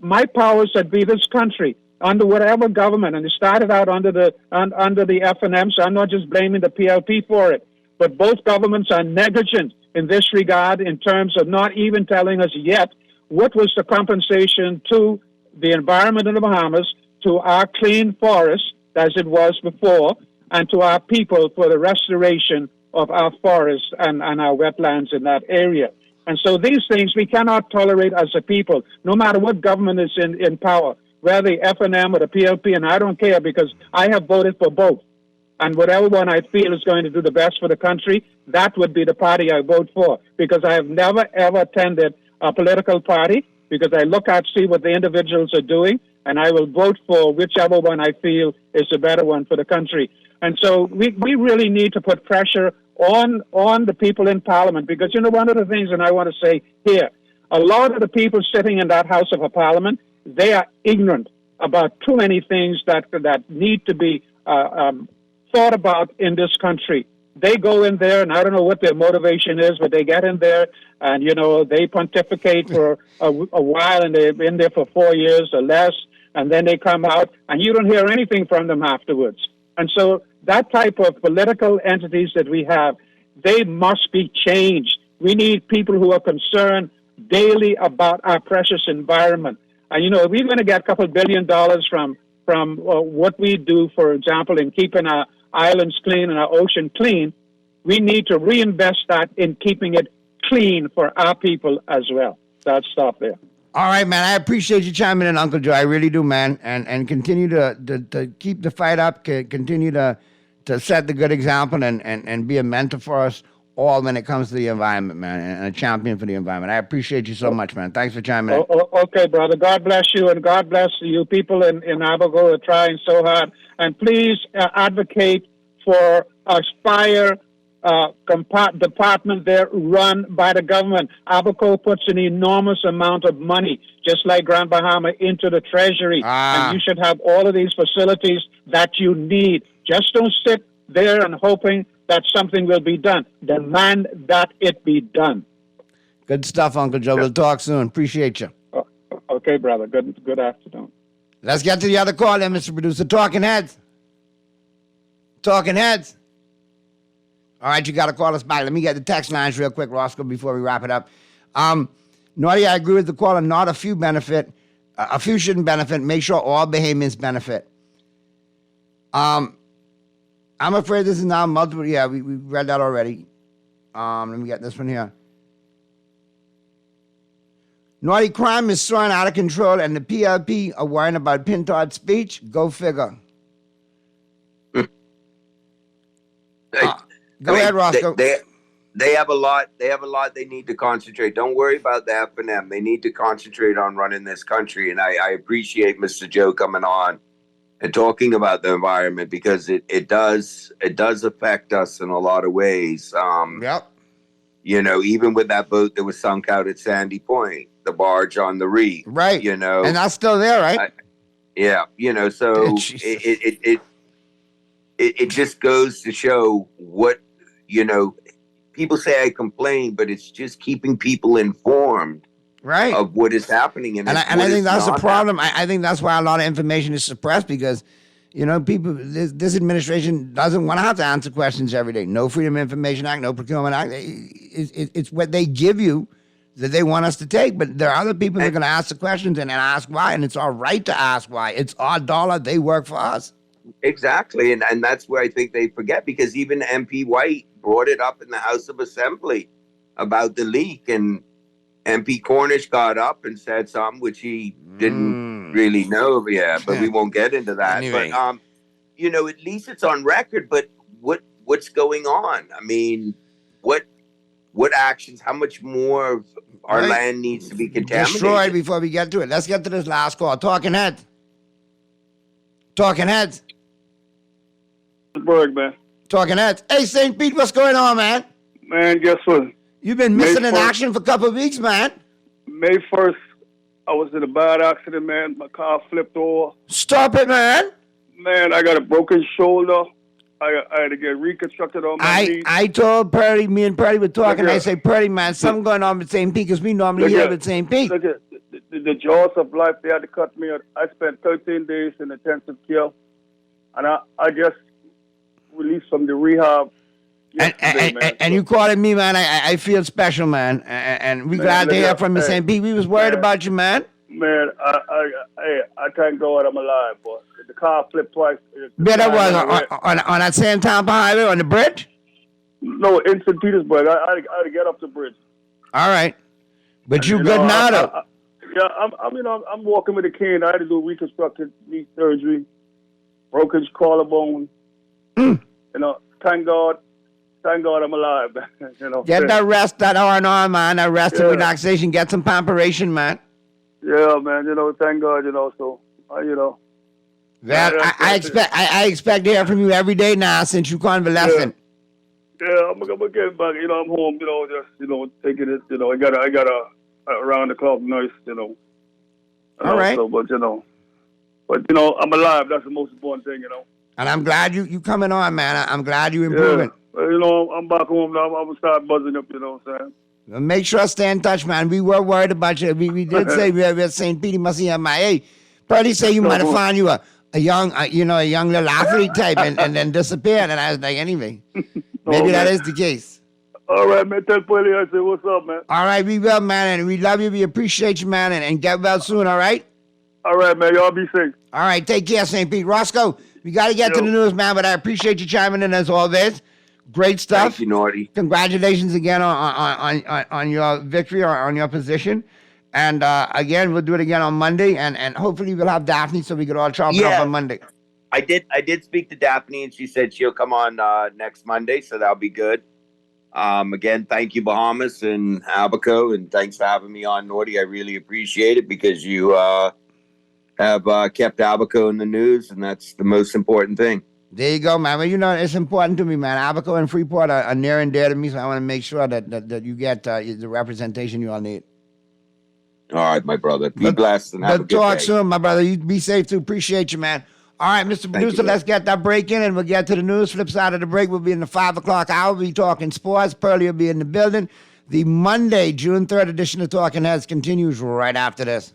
my powers that be this country, under whatever government, and it started out under the FNM, so I'm not just blaming the PLP for it, but both governments are negligent in this regard in terms of not even telling us yet what was the compensation to the environment in the Bahamas, to our clean forests as it was before, and to our people for the restoration of our forests and our wetlands in that area. And so these things we cannot tolerate as a people, no matter what government is in power, whether the FNM or the PLP, and I don't care because I have voted for both. And whatever one I feel is going to do the best for the country, that would be the party I vote for. Because I have never, ever attended a political party, because I look at, see what the individuals are doing, and I will vote for whichever one I feel is the better one for the country. And so we really need to put pressure on the people in Parliament, because, one of the things, and I want to say here, a lot of the people sitting in that House of Parliament, they are ignorant about too many things that need to be thought about in this country. They go in there, and I don't know what their motivation is, but they get in there and, they pontificate for a while, and they've been there for 4 years or less, and then they come out, and you don't hear anything from them afterwards. And so that type of political entities that we have, they must be changed. We need people who are concerned daily about our precious environment. And, if we're going to get a couple $2 billion from what we do, for example, in keeping our islands clean and our ocean clean, we need to reinvest that in keeping it clean for our people as well. So I'll stop there. All right, man. I appreciate you chiming in, Uncle Joe. I really do, man. And continue to keep the fight up, continue to set the good example and be a mentor for us all when it comes to the environment, man, and a champion for the environment. I appreciate you so much, man. Thanks for chiming in. Okay, brother. God bless you, and God bless you people in Abaco who are trying so hard. And please advocate for Aspire department there run by the government. Abaco puts an enormous amount of money, just like Grand Bahama, into the treasury. And you should have all of these facilities that you need. Just don't sit there and hoping that something will be done. Demand that it be done. Good stuff, Uncle Joe. We'll talk soon. Appreciate you. Okay, brother. Good afternoon. Let's get to the other call then, Mr. Producer. Talking Heads. Talking Heads. All right, you got to call us back. Let me get the text lines real quick, Roscoe, before we wrap it up. Naughty, I agree with the caller. Not a few benefit. A few shouldn't benefit. Make sure all Bahamians benefit. I'm afraid this is now multiple. Yeah, we read that already. Let me get this one here. Naughty, crime is soaring out of control, and the PLP are worrying about Pintard's speech. Go figure. Go ahead, Roscoe. They have a lot. They have a lot they need to concentrate. Don't worry about the F&M. They need to concentrate on running this country. And I appreciate Mr. Joe coming on and talking about the environment, because it does affect us in a lot of ways. Yep. Even with that boat that was sunk out at Sandy Point, the barge on the reef. Right. And that's still there, right? So it just goes to show what, people say I complain, but it's just keeping people informed, right, of what is happening. And I think that's the problem. I think that's why a lot of information is suppressed, because, people, this administration doesn't want to have to answer questions every day. No Freedom of Information Act, no Procurement Act. It's what they give you that they want us to take. But there are other people that are going to ask the questions and ask why, and it's our right to ask why. It's our dollar. They work for us. Exactly, and that's where I think they forget, because even MP White brought it up in the House of Assembly about the leak, and MP Cornish got up and said something which he didn't really know. But we won't get into that. Anyway. But at least it's on record. But what's going on? I mean, what actions? How much more of our land needs to be contaminated? Destroyed before we get to it. Let's get to this last call. Talking Heads. Talking Heads. Berg, man. Talking Heads. Hey, St. Pete, what's going on, man? Man, guess what? You've been missing in action for a couple of weeks, man. May 1st, I was in a bad accident, man. My car flipped over. Stop it, man. Man, I got a broken shoulder. I had to get reconstructed on my knee. I told Purdy, me and Purdy were talking. I say, Purdy, man, something going on with St. Pete, because we normally hear with St. Pete. Look at the jaws of life. They had to cut me. I spent 13 days in intensive care, and I just released from the rehab. And you calling me, man. I feel special, man. And we glad to hear from you, St. Pete. We was worried about you, man. Man, I thank God I'm alive, boy. The car flipped twice. Where that was? On that same Tampa Highway, on the bridge? No, in St. Petersburg. I had to get up the bridge. All right. But you good now, though? I'm walking with a cane. I had to do reconstructive knee surgery, broken collarbone. Thank God I'm alive. Get that rest, that R&R, man. That rest and relaxation. Get some pamperation, man. Yeah, man. Thank God. So I expect to hear from you every day now since you convalescent. Yeah, I'm gonna get back. I'm home. Just taking it. I gotta around the clock nurse, you know. And All right. also, but you know, I'm alive. That's the most important thing, you know. And I'm glad you coming on, man. I'm glad you improving. Yeah. I'm back home now. I'm gonna start buzzing up, you know what I'm saying? Make sure I stay in touch, man. We were worried about you. We did say we were St. Peter must be MIA. Probably say you might have found you a young little athlete type and then disappeared. And I was like, anyway, maybe that is the case. All right, man. Tell Polly I say what's up, man. All right, we will, man, and we love you. We appreciate you, man, and get well soon. All right. All right, man. Y'all be safe. All right, take care, St. Pete. Roscoe, we got to get to the news, man, but I appreciate you chiming in as always. Great stuff. Thank you, Naughty. Congratulations again on your victory or on your position. And again, we'll do it again on Monday, and hopefully we'll have Daphne so we could all chop it up on Monday. I did speak to Daphne, and she said she'll come on next Monday, so that'll be good. Again, thank you, Bahamas and Abaco, and thanks for having me on, Naughty. I really appreciate it because you have kept Abaco in the news, and that's the most important thing. There you go, man. Well, it's important to me, man. Abaco and Freeport are near and dear to me, so I want to make sure that you get the representation you all need. All right, my brother. Be blessed and have a good talk day. soon, my brother. You be safe, too. Appreciate you, man. All right, Mr. Producer, let's get that break in, and we'll get to the news. Flip side of the break, we'll be in the 5 o'clock hour. We'll be talking sports. Pearlie will be in the building. The Monday, June 3rd edition of Talking Heads continues right after this.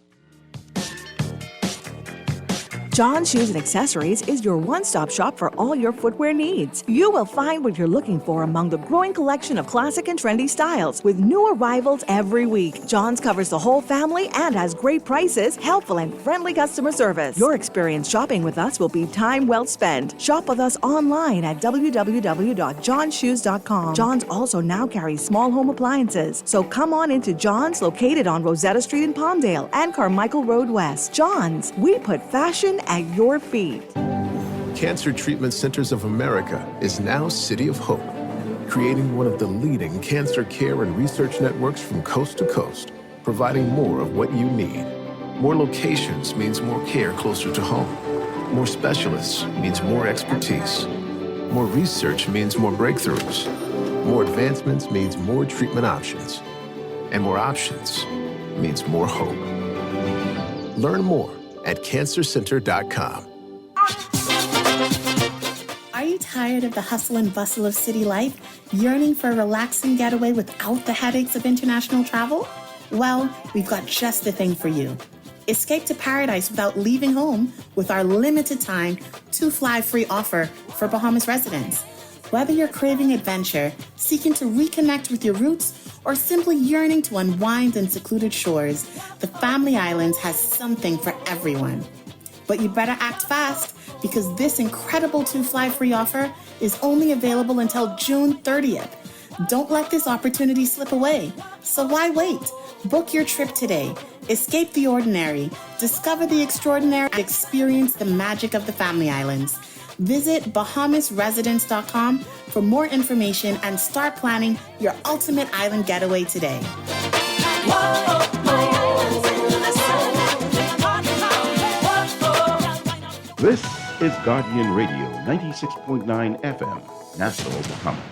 John's Shoes and Accessories is your one-stop shop for all your footwear needs. You will find what you're looking for among the growing collection of classic and trendy styles with new arrivals every week. John's covers the whole family and has great prices, helpful and friendly customer service. Your experience shopping with us will be time well spent. Shop with us online at www.johnshoes.com. John's also now carries small home appliances, so come on into John's, located on Rosetta Street in Palmdale and Carmichael Road West. John's, we put fashion at your feet. Cancer Treatment Centers of America is now City of Hope, creating one of the leading cancer care and research networks from coast to coast, providing more of what you need. More locations means more care closer to home. More specialists means more expertise. More research means more breakthroughs. More advancements means more treatment options. And more options means more hope. Learn more at cancercenter.com. Are you tired of the hustle and bustle of city life, yearning for a relaxing getaway without the headaches of international travel? Well, we've got just the thing for you. Escape to paradise without leaving home with our limited time 2-fly free offer for Bahamas residents. Whether you're craving adventure, seeking to reconnect with your roots, or simply yearning to unwind in secluded shores, the Family Islands has something for everyone. But you better act fast, because this incredible 2-fly free offer is only available until June 30th. Don't let this opportunity slip away. So why wait? Book your trip today. Escape the ordinary, discover the extraordinary, and experience the magic of the Family Islands. Visit BahamasResidence.com for more information and start planning your ultimate island getaway today. This is Guardian Radio, 96.9 FM, Nassau, Bahamas.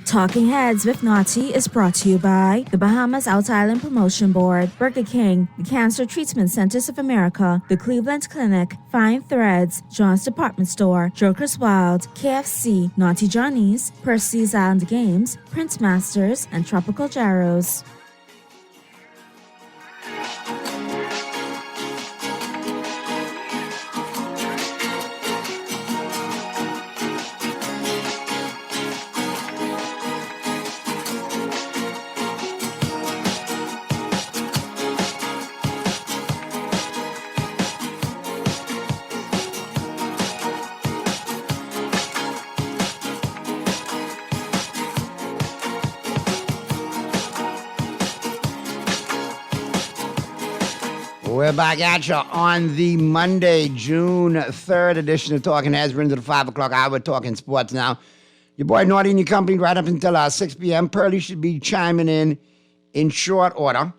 Talking Heads with Naughty is brought to you by the Bahamas Out Island Promotion Board, Burger King, the Cancer Treatment Centers of America, the Cleveland Clinic, Fine Threads, John's Department Store, Joker's Wild, KFC, Naughty Johnny's, Percy's Island Games, Prince Masters, and Tropical Jarrows. We're back at you on the Monday, June 3rd edition of Talking Heads. We're into the 5 o'clock hour, talking sports now. Your boy Naughty and your company right up until 6 p.m. Pearlie should be chiming in short order.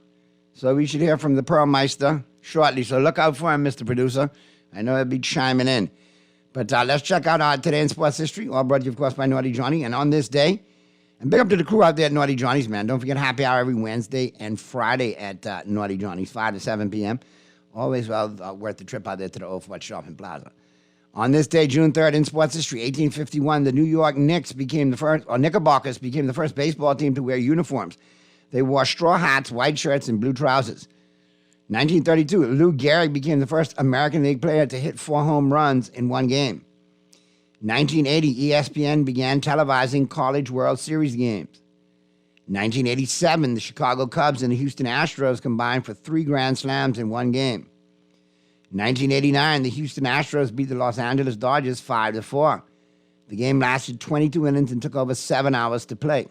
So we should hear from the Pearlmeister shortly. So look out for him, Mr. Producer. I know he'll be chiming in. But let's check out today in sports history, all brought to you, of course, by Naughty Johnny. And on this day, and big up to the crew out there at Naughty Johnny's, man. Don't forget happy hour every Wednesday and Friday at Naughty Johnny's, 5 to 7 p.m. Always well worth the trip out there to the Old Fort Shopping Plaza. On this day, June 3rd, in sports history, 1851, the New York Knicks became the first, or Knickerbockers became the first baseball team to wear uniforms. They wore straw hats, white shirts, and blue trousers. 1932, Lou Gehrig became the first American League player to hit 4 home runs in one game. 1980, ESPN began televising College World Series games. 1987, the Chicago Cubs and the Houston Astros combined for 3 Grand Slams in one game. 1989, the Houston Astros beat the Los Angeles Dodgers 5-4. The game lasted 22 innings and took over 7 hours to play.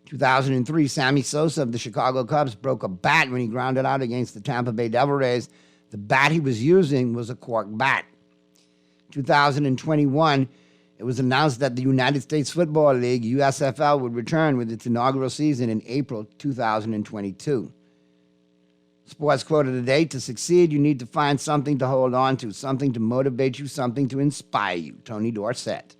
2003, Sammy Sosa of the Chicago Cubs broke a bat when he grounded out against the Tampa Bay Devil Rays. The bat he was using was a cork bat. 2021, it was announced that the United States Football League, USFL, would return with its inaugural season in April 2022. Sports quote of the day: to succeed, you need to find something to hold on to, something to motivate you, something to inspire you. Tony Dorsett.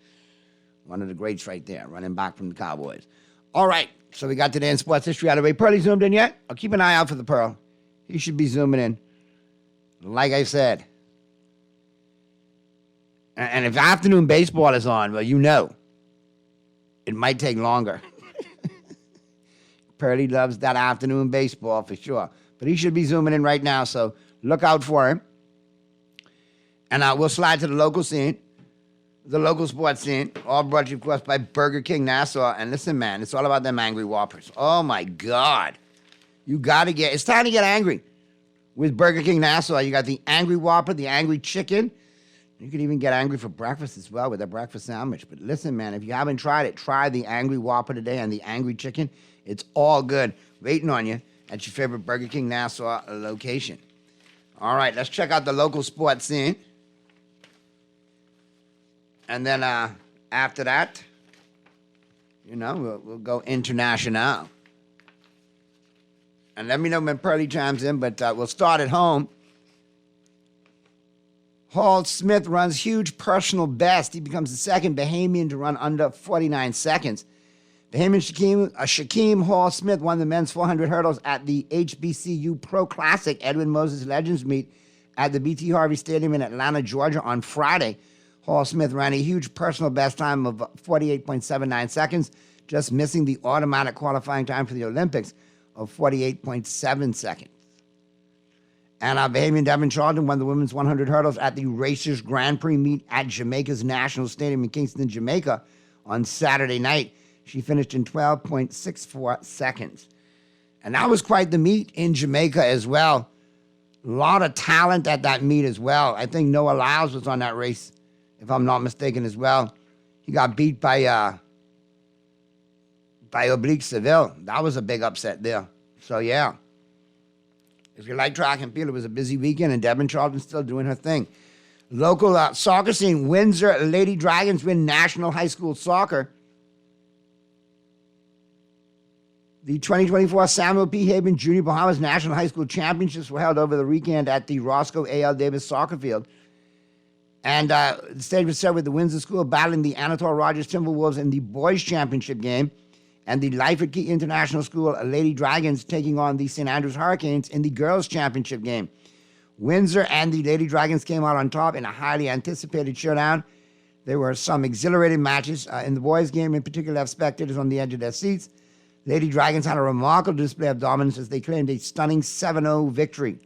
One of the greats right there, running back from the Cowboys. All right, so we got today in sports history out of the way. Pearlie zoomed in yet? I'll keep an eye out for the Pearl. He should be zooming in. Like I said. And if afternoon baseball is on, well, you know, it might take longer. Pearlie loves that afternoon baseball for sure. But he should be zooming in right now, so look out for him. And we'll slide to the local scene, the local sports scene, all brought to you, of course, by Burger King Nassau. And listen, man, it's all about them angry Whoppers. Oh, my God. You got to it's time to get angry with Burger King Nassau. You got the angry Whopper, the angry chicken. You can even get angry for breakfast as well with a breakfast sandwich. But listen, man, if you haven't tried it, try the Angry Whopper today and the Angry Chicken. It's all good. Waiting on you at your favorite Burger King Nassau location. All right, let's check out the local sports scene. And then after that, you know, we'll go international. And let me know when Pearlie chimes in, but we'll start at home. Hall Smith runs huge personal best. He becomes the second Bahamian to run under 49 seconds. Bahamian Shaquem Hall Smith won the men's 400 hurdles at the HBCU Pro Classic Edwin Moses Legends Meet at the B.T. Harvey Stadium in Atlanta, Georgia on Friday. Hall Smith ran a huge personal best time of 48.79 seconds, just missing the automatic qualifying time for the Olympics of 48.7 seconds. And Bahamian Devin Charlton won the women's 100 hurdles at the Racers Grand Prix meet at Jamaica's National Stadium in Kingston, Jamaica on Saturday night. She finished in 12.64 seconds. And that was quite the meet in Jamaica as well. A lot of talent at that meet as well. I think Noah Lyles was on that race, if I'm not mistaken as well. He got beat by Oblique Seville. That was a big upset there. So, yeah. If you like track and field, it was a busy weekend, and Devin Charlton's still doing her thing. Local soccer scene, Windsor Lady Dragons win National High School Soccer. The 2024 Samuel P. Haben Junior Bahamas National High School Championships were held over the weekend at the Roscoe A.L. Davis Soccer Field. And the stage was set with the Windsor School battling the Anatole Rogers Timberwolves in the boys' championship game, and the Lyford Key International School Lady Dragons taking on the St. Andrews Hurricanes in the girls' championship game. Windsor and the Lady Dragons came out on top in a highly anticipated showdown. There were some exhilarating matches. In the boys' game in particular, left spectators on the edge of their seats. Lady Dragons had a remarkable display of dominance as they claimed a stunning 7-0 victory.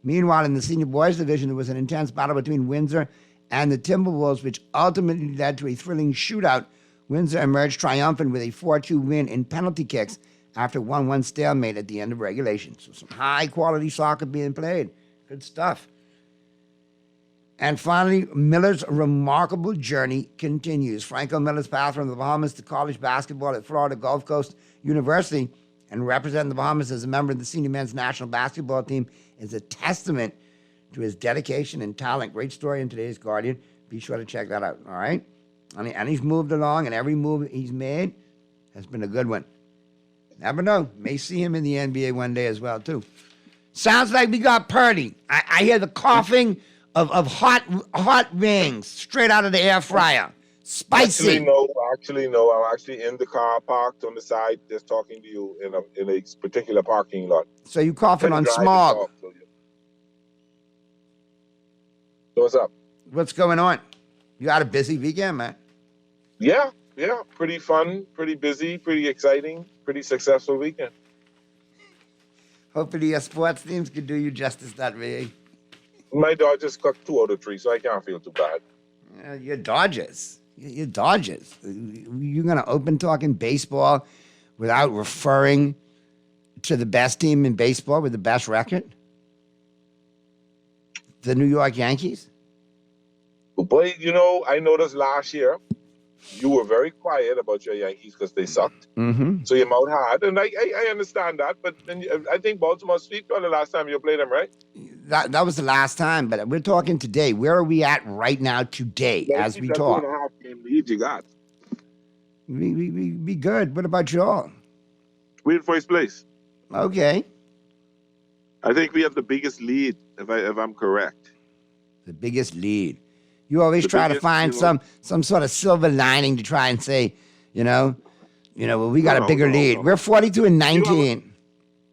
Meanwhile, in the senior boys division, there was an intense battle between Windsor and the Timberwolves, which ultimately led to a thrilling shootout. Windsor emerged triumphant with a 4-2 win in penalty kicks after 1-1 stalemate at the end of regulation. So some high-quality soccer being played. Good stuff. And finally, Miller's remarkable journey continues. Franco Miller's path from the Bahamas to college basketball at Florida Gulf Coast University and representing the Bahamas as a member of the senior men's national basketball team is a testament to his dedication and talent. Great story in today's Guardian. Be sure to check that out, all right? And he's moved along, and every move he's made has been a good one. Never know. May see him in the NBA one day as well, too. Sounds like we got Purdy. I hear the coughing of hot wings straight out of the air fryer. Spicy. Actually, no. I'm actually in the car parked on the side just talking to you in a particular parking lot. So you coughing on smog. So what's up? What's going on? You had a busy weekend, man. Yeah. Pretty fun, pretty busy, pretty exciting, pretty successful weekend. Hopefully your sports teams can do you justice that way. My Dodgers got 2 out of 3, so I can't feel too bad. Your Dodgers. Your Dodgers. You're going to open talking baseball without referring to the best team in baseball with the best record? The New York Yankees? Boy, I noticed last year you were very quiet about your Yankees because they sucked. Mm-hmm. So your mouth hard, and I understand that. But then I think Baltimore swept the last time you played them, right? That was the last time, but we're talking today. Where are we at right now today as we talk? 2.5 game lead you got. We good. What about y'all? We're in first place. Okay. I think we have the biggest lead, if I'm correct. The biggest lead. You always try to find some sort of silver lining to try and say, well, we got a bigger lead. We're 42-19.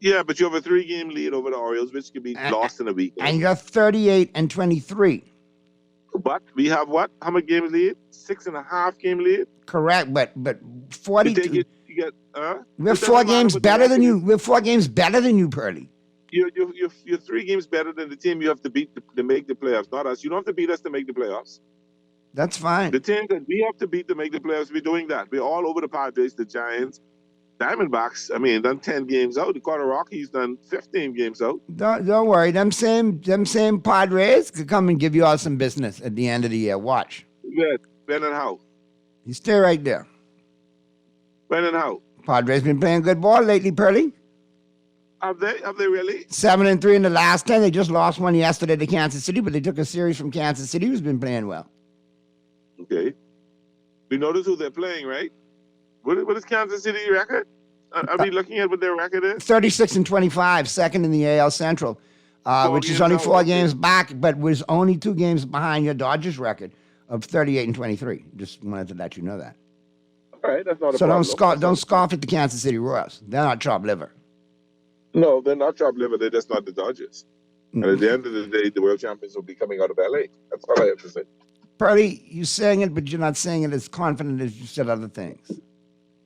Yeah, but you have a 3-game lead over the Orioles, which could be lost in a week. And you're 38-23. But we have what? How many games lead? 6.5 game lead? Correct, but 42. We're 4 games better than you. We're 4 games better than you, Pearly. You're 3 games better than the team you have to beat to make the playoffs, not us. You don't have to beat us to make the playoffs. That's fine. The team that we have to beat to make the playoffs, we're doing that. We're all over the Padres, the Giants, Diamondbacks. Done 10 games out. The Colorado Rockies done 15 games out. Don't worry. Them same Padres could come and give you all some business at the end of the year. Watch. When and how? You stay right there. When and how? Padres been playing good ball lately, Pearly. Have they really? 7-3 in the last 10. They just lost one yesterday to Kansas City, but they took a series from Kansas City, who's been playing well. Okay. We notice who they're playing, right? What is Kansas City record? Are we looking at what their record is? 36-25, second in the AL Central, which is only 4 games back, but was only 2 games behind your Dodgers record of 38-23. Just wanted to let you know that. All right, that's not a so problem. Don't scoff at the Kansas City Royals. They're not chopped liver. No, they're not chopped liver. They're just not the Dodgers. And at the end of the day, the world champions will be coming out of LA. That's all I have to say. Pearly, you're saying it, but you're not saying it as confident as you said other things.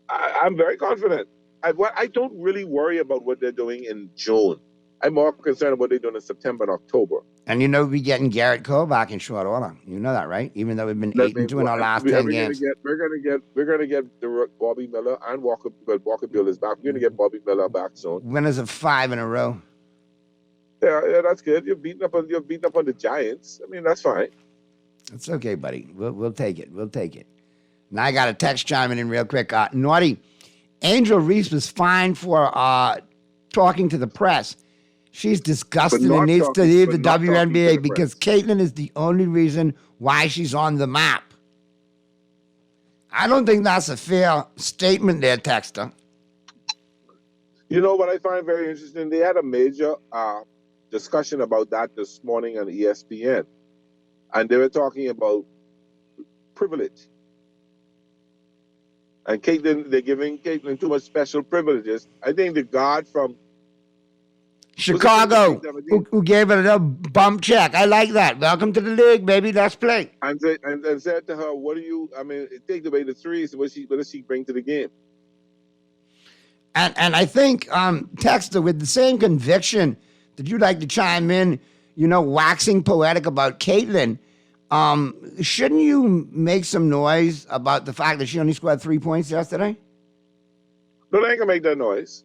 I'm very confident. I don't really worry about what they're doing in June. I'm more concerned about what they're doing in September and October. And we're getting Garrett Cole back in short order. You know that, right? Even though we've been 8-2 in our last 10 games. We're gonna get the Bobby Miller and Walker. But Walker Buehler is back. We're gonna get Bobby Miller back soon. Winners of 5 in a row. Yeah, that's good. You're beating up on the Giants. That's fine. It's okay, buddy. We'll take it. We'll take it. Now I got a text chiming in real quick. Naughty, Angel Reese was fined for talking to the press. She's disgusted and needs to leave the WNBA because Caitlin is the only reason why she's on the map. I don't think that's a fair statement there, Texter. You know what I find very interesting? They had a major discussion about that this morning on ESPN. and they were talking about privilege. And Caitlin, they're giving Caitlin too much special privileges. I think the guard from Chicago, who gave it a little bump check. I like that. Welcome to the league, baby. Let's play. And said to her, "What do you? I mean, take away the threes. What does she bring to the game?" And I think Texter, with the same conviction that you'd like to chime in, waxing poetic about Caitlin, shouldn't you make some noise about the fact that she only scored 3 points yesterday? No, they ain't gonna make that noise.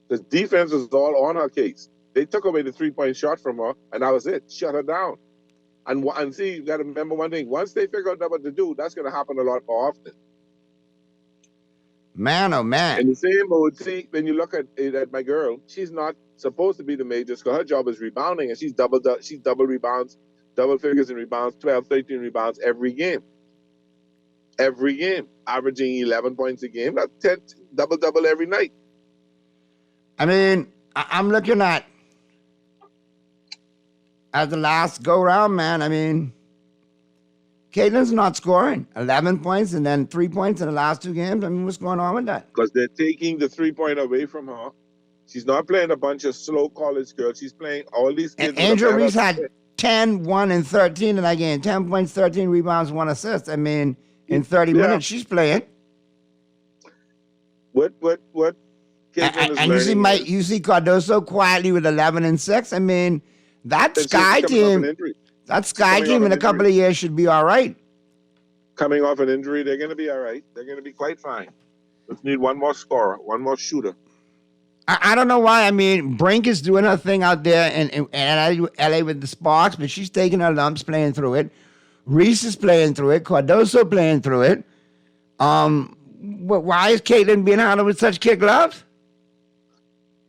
The defense was all on her case. They took away the 3-point shot from her, and that was it. Shut her down. And see, you got to remember one thing. Once they figure out what to do, that's going to happen a lot more often. Man, oh man. In the same mode, see, when you look at my girl, she's not supposed to be the major scorer. Her job is rebounding, and she's double rebounds, double figures in rebounds, 12, 13 rebounds every game. Every game. Averaging 11 points a game. That's 10, double every night. I mean, I'm looking at the last go-round, man. I mean, Caitlin's not scoring 11 points and then 3 points in the last 2 games. I mean, what's going on with that? Because they're taking the 3-point away from her. She's not playing a bunch of slow college girls. She's playing all these kids. And Angel Reese had 10, 1, and 13 in that game. 10 points, 13 rebounds, 1 assist. I mean, in 30 minutes, she's playing. What? And you see Cardoso quietly with 11 and 6. I mean, that Sky team in a couple of years should be all right. Coming off an injury, they're going to be all right. They're going to be quite fine. Just need one more scorer, one more shooter. I don't know why. I mean, Brink is doing her thing out there in LA with the Sparks, but she's taking her lumps playing through it. Reese is playing through it. Cardoso playing through it. Why is Caitlin being handled with such kid gloves?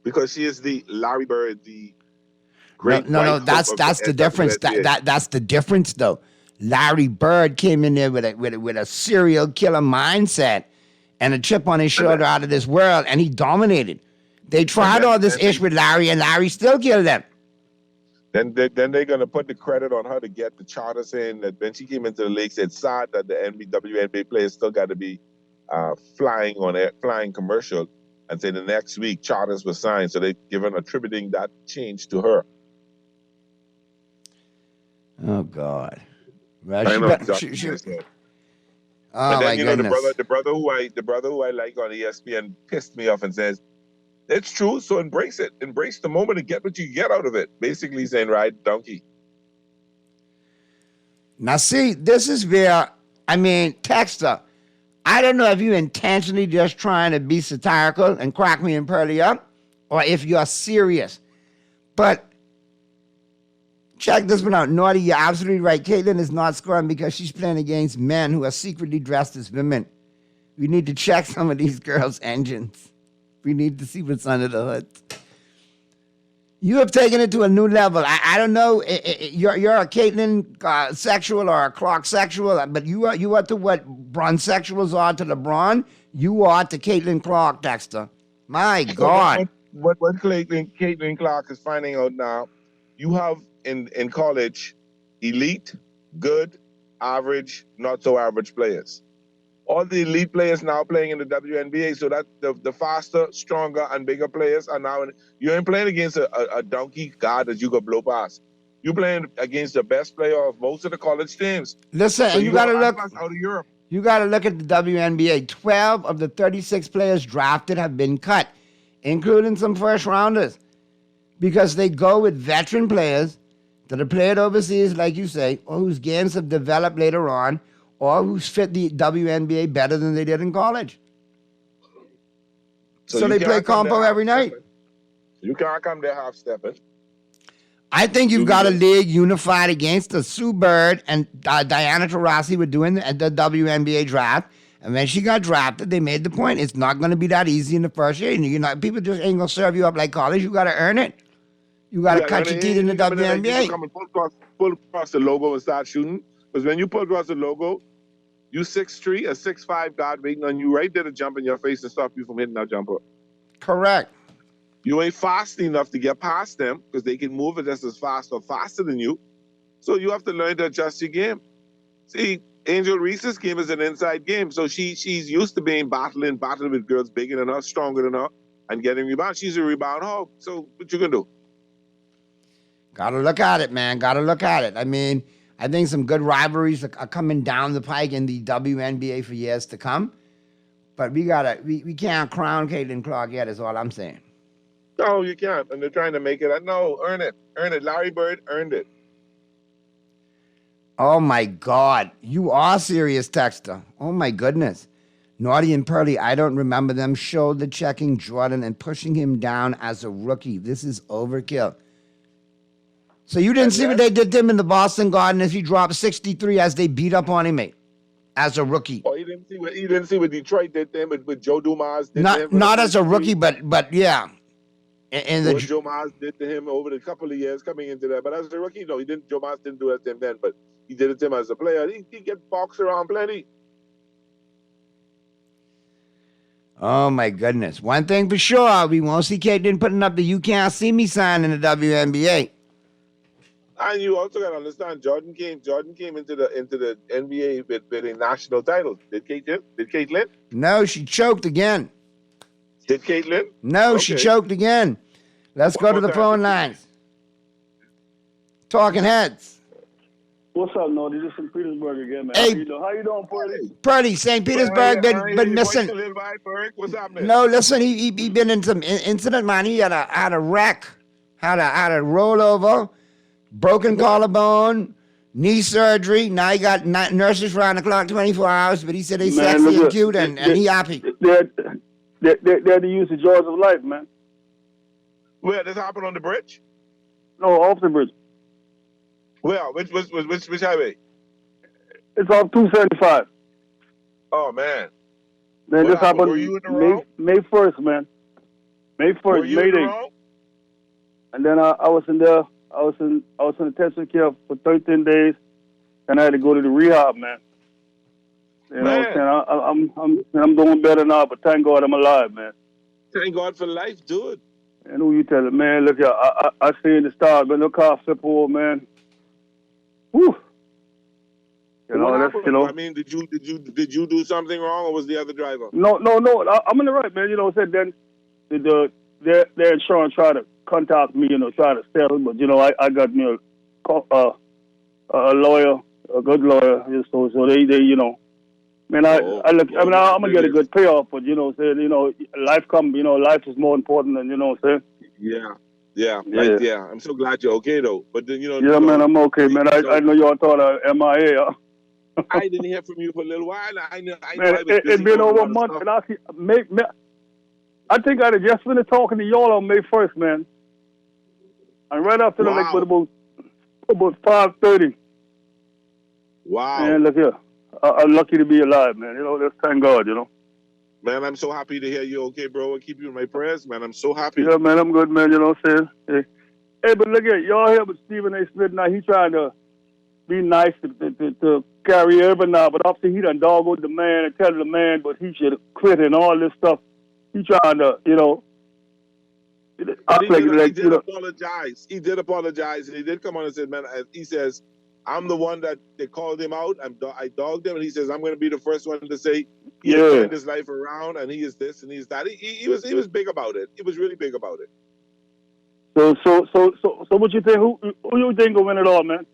Because she is the Larry Bird, the great. No, that's the difference. That's the difference, though. Larry Bird came in there with a serial killer mindset and a chip on his shoulder out of this world, and he dominated. They tried all this ish with Larry, and Larry still killed them. Then they're going to put the credit on her to get the charter saying that when she came into the league, it's sad that the WNBA players still got to be flying commercial. And say the next week charters were signed, so they've given attributing that change to her. Oh God! Well, I know exactly what you said. Oh my goodness! The brother who I like on ESPN pissed me off and says, "It's true, so embrace it. Embrace the moment and get what you get out of it." Basically saying, "Ride donkey." Now, see, this is where Texter. I don't know if you're intentionally just trying to be satirical and crack me and Pearly up, or if you're serious. But check this one out. Naughty, you're absolutely right. Caitlin is not scoring because she's playing against men who are secretly dressed as women. We need to check some of these girls' engines. We need to see what's under the hood. You have taken it to a new level. I don't know. You're a Caitlin sexual or a Clark sexual, but you are to what bronsexuals are to LeBron. You are to Caitlin Clark, Dexter. My God. What Caitlin Clark is finding out now, you have in college elite, good, average, not so average players. All the elite players now playing in the WNBA, so that the faster, stronger, and bigger players are now you ain't playing against a donkey guard that you go blow past. You're playing against the best player of most of the college teams. Listen, so you got to look out of Europe. You got to look at the WNBA. 12 of the 36 players drafted have been cut, including some first rounders, because they go with veteran players that have played overseas, like you say, or whose games have developed later on, or who's fit the WNBA better than they did in college. So they play compo every night. You can't come there half-stepping. I think you've got a league unified against the Sue Bird and Diana Taurasi were doing the WNBA draft. And when she got drafted, they made the point. It's not going to be that easy in the first year. People just ain't going to serve you up like college. You got to earn it. You got to cut your teeth in the WNBA. You come and pull across the logo and start shooting. Because when you pull across the logo, you 6'3", a 6'5" guard waiting on you right there to jump in your face and stop you from hitting that jumper. Correct. You ain't fast enough to get past them because they can move it just as fast or faster than you. So you have to learn to adjust your game. See, Angel Reese's game is an inside game. So she's used to being battling with girls bigger than her, stronger than her, and getting rebounds. She's a rebound hog. So what you gonna do? Gotta look at it, man. Gotta look at it. I mean, I think some good rivalries are coming down the pike in the WNBA for years to come. But we can't crown Caitlin Clark yet, is all I'm saying. No, you can't. And they're trying to make it. No, earn it. Earn it. Larry Bird earned it. Oh, my God. You are serious, Texter. Oh, my goodness. Naughty and Pearly, I don't remember them shoulder checking Jordan and pushing him down as a rookie. This is overkill. So you didn't see what they did to him in the Boston Garden as he dropped 63 as they beat up on him, mate, as a rookie. Oh, you didn't see what Detroit did to him with Joe Dumas did to him? Not as a rookie, but yeah. And what Joe Mas did to him over the couple of years coming into that. But as a rookie, no, Joe Mas didn't do that to him then, but he did it to him as a player. He get boxed around plenty. Oh, my goodness. One thing for sure, we won't see Caitlin putting up the "You Can't See Me" sign in the WNBA. And you also got to understand, Jordan came into the NBA with a national title. Did Caitlin? No, she choked again. Did Caitlin? No, Okay. she choked again. Let's go to the phone lines. Talking Heads. What's up, Naughty? This is Petersburg again, man. Hey. How you doing, Purdy? Purdy, St. Petersburg been missing. What's happening? No, listen, he been in some incident, man. He had a wreck, had a rollover, broken collarbone, knee surgery. Now he got nurses round the clock, 24 hours. But he said they sexy and cute, and he happy. They're the use of joys of life, man. Where this happened on the bridge? No, off the bridge. Well, which highway? It's off 275. Oh man. Man, What this happened? happened Were you in the wrong? May 1st, man. May 1st, Were you May in the Day. wrong? And then I was in there. I was in intensive care for 13 days, and I had to go to the rehab, man. You know what I'm saying? I'm doing better now, but thank God I'm alive, man. Thank God for life, dude. And who you telling, man? Look here, I see in the stars, man. Look how I flip over, man. Whew. You know, What that's, happened? you know. I mean, did you do something wrong, or was the other driver? No. I'm in the right, man. You know what I'm saying? Then their insurance tried to contact me, you know, try to sell it, but you know, I got me a lawyer, a good lawyer, so they you know. Man, I'm gonna get a good payoff, but you know what I'm saying? You know, life is more important than, you know what I'm saying? Yeah. I'm so glad you're okay though. But then, Yeah, man, I'm okay, man. I know y'all thought I MIA. I didn't hear from you for a little while. I know. Man, it's been over a month, and I think I'd have just finished talking to y'all on May 1st, man. And right after that, like, about 5:30. Wow. Man, look here. I'm lucky to be alive, man. You know, let's thank God, you know. Man, I'm so happy to hear you okay, bro. I keep you in my prayers, man. I'm so happy. Yeah, man, I'm good, man. You know what I'm saying? Hey, but look at y'all here with Stephen A. Smith now. He trying to be nice to Kyrie Irving now, but obviously he done doggled the man and tell the man, but he should quit and all this stuff. He trying to, you know. But he did apologize. He did apologize, and he did come on and said, man, he says, I'm the one that they called him out. I dogged him, and he says, I'm going to be the first one to say he has turned his life around, and he is this and he is that. He was big about it. He was really big about it. So what you think? Who you think will win it all, man?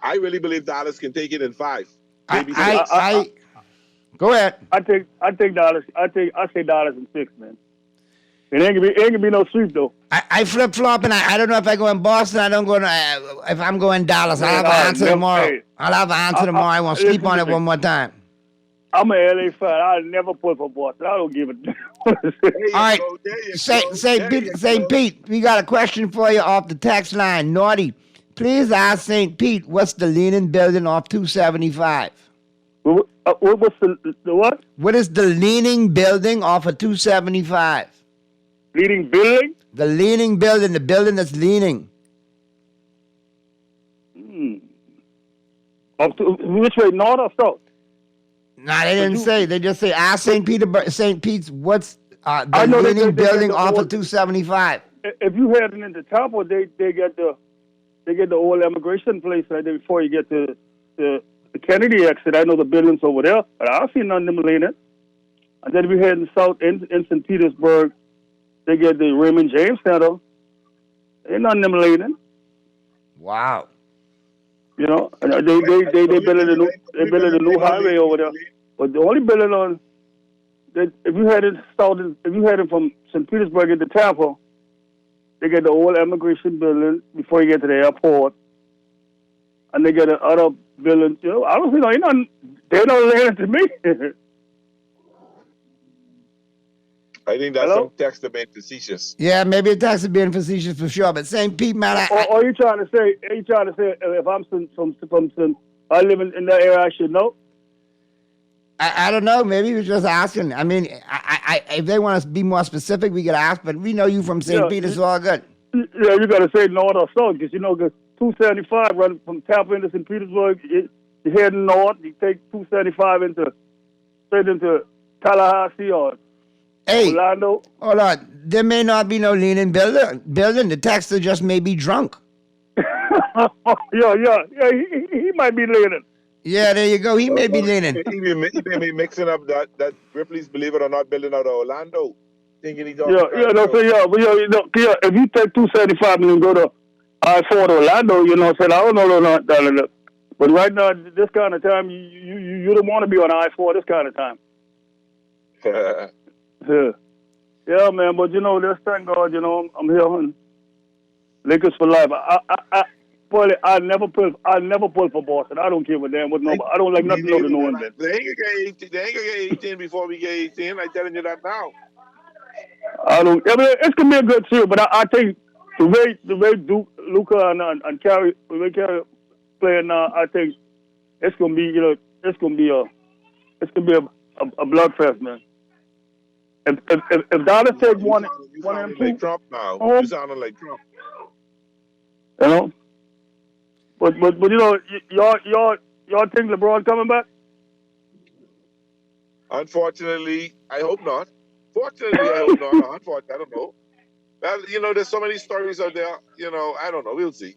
I really believe Dallas can take it in 5. Go ahead. I take Dallas. I say Dallas in 6, man. It ain't gonna be no sweep though. I flip flop, and I don't know if I go in Boston. I don't go if I'm going Dallas. I'll have an answer tomorrow. I'll have an answer tomorrow. I won't sleep on it one more time. I'm an LA fan. I'll never put for Boston. I don't give a damn. All right, St. Pete, we got a question for you off the text line. Naughty, please ask St. Pete what's the leaning building off 275. What's the what? What is the leaning building off of 275? Leaning building? The leaning building, the building that's leaning. Which way, north or south? Nah, they didn't say. They just say, ask St. Pete's what's the leaning building off of 275. If you heading into Tampa, they got the they get the old immigration place right there before you get to the Kennedy exit. I know the buildings over there, but I don't see none of them leaning. And then we head south in St. Petersburg. They get the Raymond James Center. Ain't none of them leaning. Wow. You know, and they building a new highway over there. But the only building on that, if you headed from St. Petersburg into Tampa, they get the old immigration building before you get to the airport, and they get the other building. You know, I don't see they're not leaning to me. I think that's some text being facetious. Yeah, maybe a text being facetious for sure. But St. Pete, man, or are you trying to say if I'm from I live in that area, I should know? I don't know. Maybe he was just asking. I mean, I if they want to be more specific, we could ask. But we know you from St. Pete, so all good. Yeah, you got to say north or south because 275 running from Tampa into St. Petersburg. You're heading north. You take 275 straight into Tallahassee or Orlando. Hold on. There may not be no leaning building. The texter just may be drunk. yeah. He might be leaning. Yeah, there you go. He may be leaning. He may be mixing up that Ripley's, believe it or not, building out of Orlando. Thinking he's if you take 275 and then go to I-4 to Orlando, I don't know. But right now, this kind of time, you don't want to be on I-4 this kind of time. Yeah, man. But let's thank God. I'm here on Lakers for life. I'll never pull for Boston. I don't care what damn what number. I don't like nothing other than New England. They ain't gonna get 18 before we get 18. I'm telling you that now. It's gonna be a good series, but I think the way Luka and Carey playing now, I think it's gonna be a bloodfest, man. If Dallas take one and two, like Trump now. You sounding like Trump. But y'all think LeBron coming back? Unfortunately, I hope not. Fortunately, I hope not. Unfortunately, I don't know. Well, there's so many stories out there. I don't know. We'll see.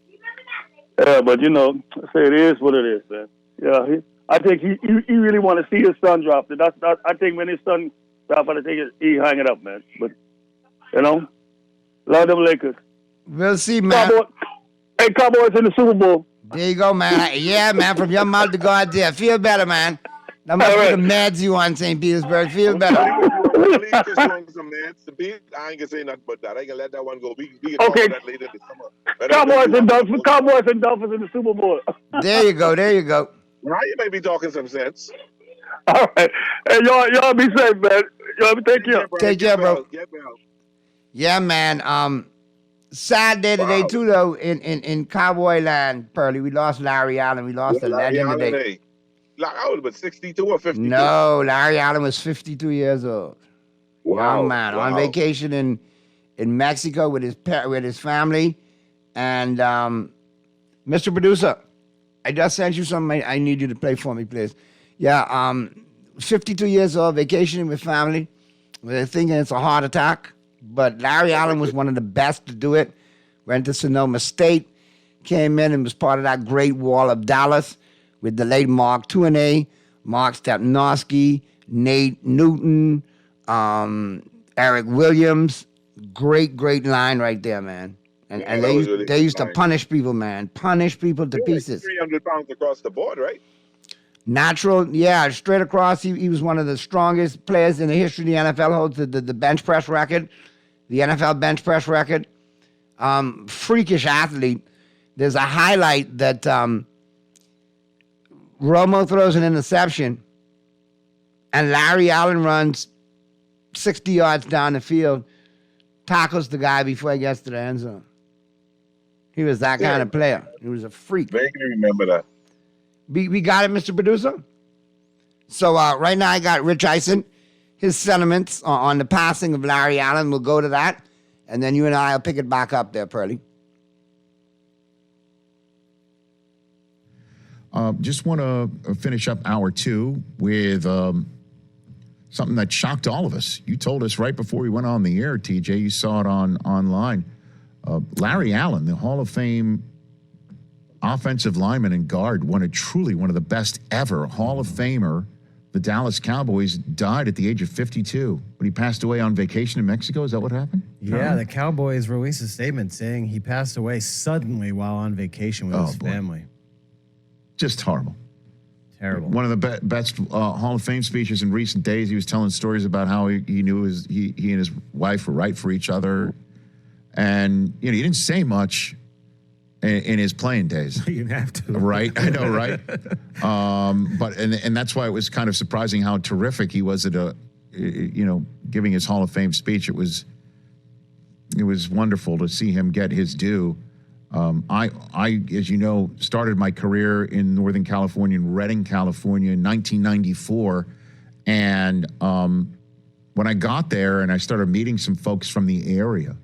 Yeah, but say it is what it is, man. Yeah, I think he really want to see his son drop it. I think when his son drop it, I think he hang it up, man. But love them Lakers. We'll see, man. Cowboys in the Super Bowl. There you go, man. Yeah, man. From your mouth to God, there. Feel better, man. That must be the meds you on St. Petersburg. Feel better. I ain't gonna say nothing but that. I can let that one go. We can talk about that later in the summer. Cowboys and Dolphins in the Super Bowl. There you go. Now you may be talking some sense. All right. Hey, y'all be safe, man. Y'all take care. Take care, bro. Yeah, man. Sad day today, too, though, in Cowboy land, Pearly. We lost Larry Allen. We lost a legend today. I was about 62 or 52. No, Larry Allen was 52 years old. Wow. Young man. On vacation in Mexico with his family. And Mr. Producer, I just sent you something I need you to play for me, please. Yeah, 52 years old, vacationing with family. They're thinking it's a heart attack. But Larry Allen was one of the best to do it. Went to Sonoma State, came in and was part of that great wall of Dallas with the late Mark Tuinei, Mark Stepnoski, Nate Newton, Eric Williams. Great line right there, man. And they used to punish people, man. Punish people to pieces. 300 pounds across the board, right? Natural, yeah, straight across. He was one of the strongest players in the history of the NFL, holds the bench press record, the NFL bench press record. Freakish athlete. There's a highlight that Romo throws an interception, and Larry Allen runs 60 yards down the field, tackles the guy before he gets to the end zone. He was that kind of player. He was a freak. Vaguely remember that. We got it, Mr. Producer? So right now I got Rich Eisen. His sentiments on the passing of Larry Allen. We'll go to that. And then you and I will pick it back up there, Pearly. Just want to finish up hour two with something that shocked all of us. You told us right before we went on the air, TJ. You saw it online. Larry Allen, the Hall of Fame offensive lineman and guard, one of the best ever, Hall of Famer. The Dallas Cowboys died at the age of 52 when he passed away on vacation in Mexico. Is that what happened? Yeah, the Cowboys released a statement saying he passed away suddenly while on vacation with his family. Just horrible. Terrible. One of the best Hall of Fame speeches in recent days. He was telling stories about how he knew he and his wife were right for each other. And, he didn't say much in his playing days. You didn't have to. Right? I know, right? But that's why it was kind of surprising how terrific he was at giving his Hall of Fame speech. It was wonderful to see him get his due. I, as you know, started my career in Northern California, in Redding, California, in 1994. And when I got there and I started meeting some folks from the area,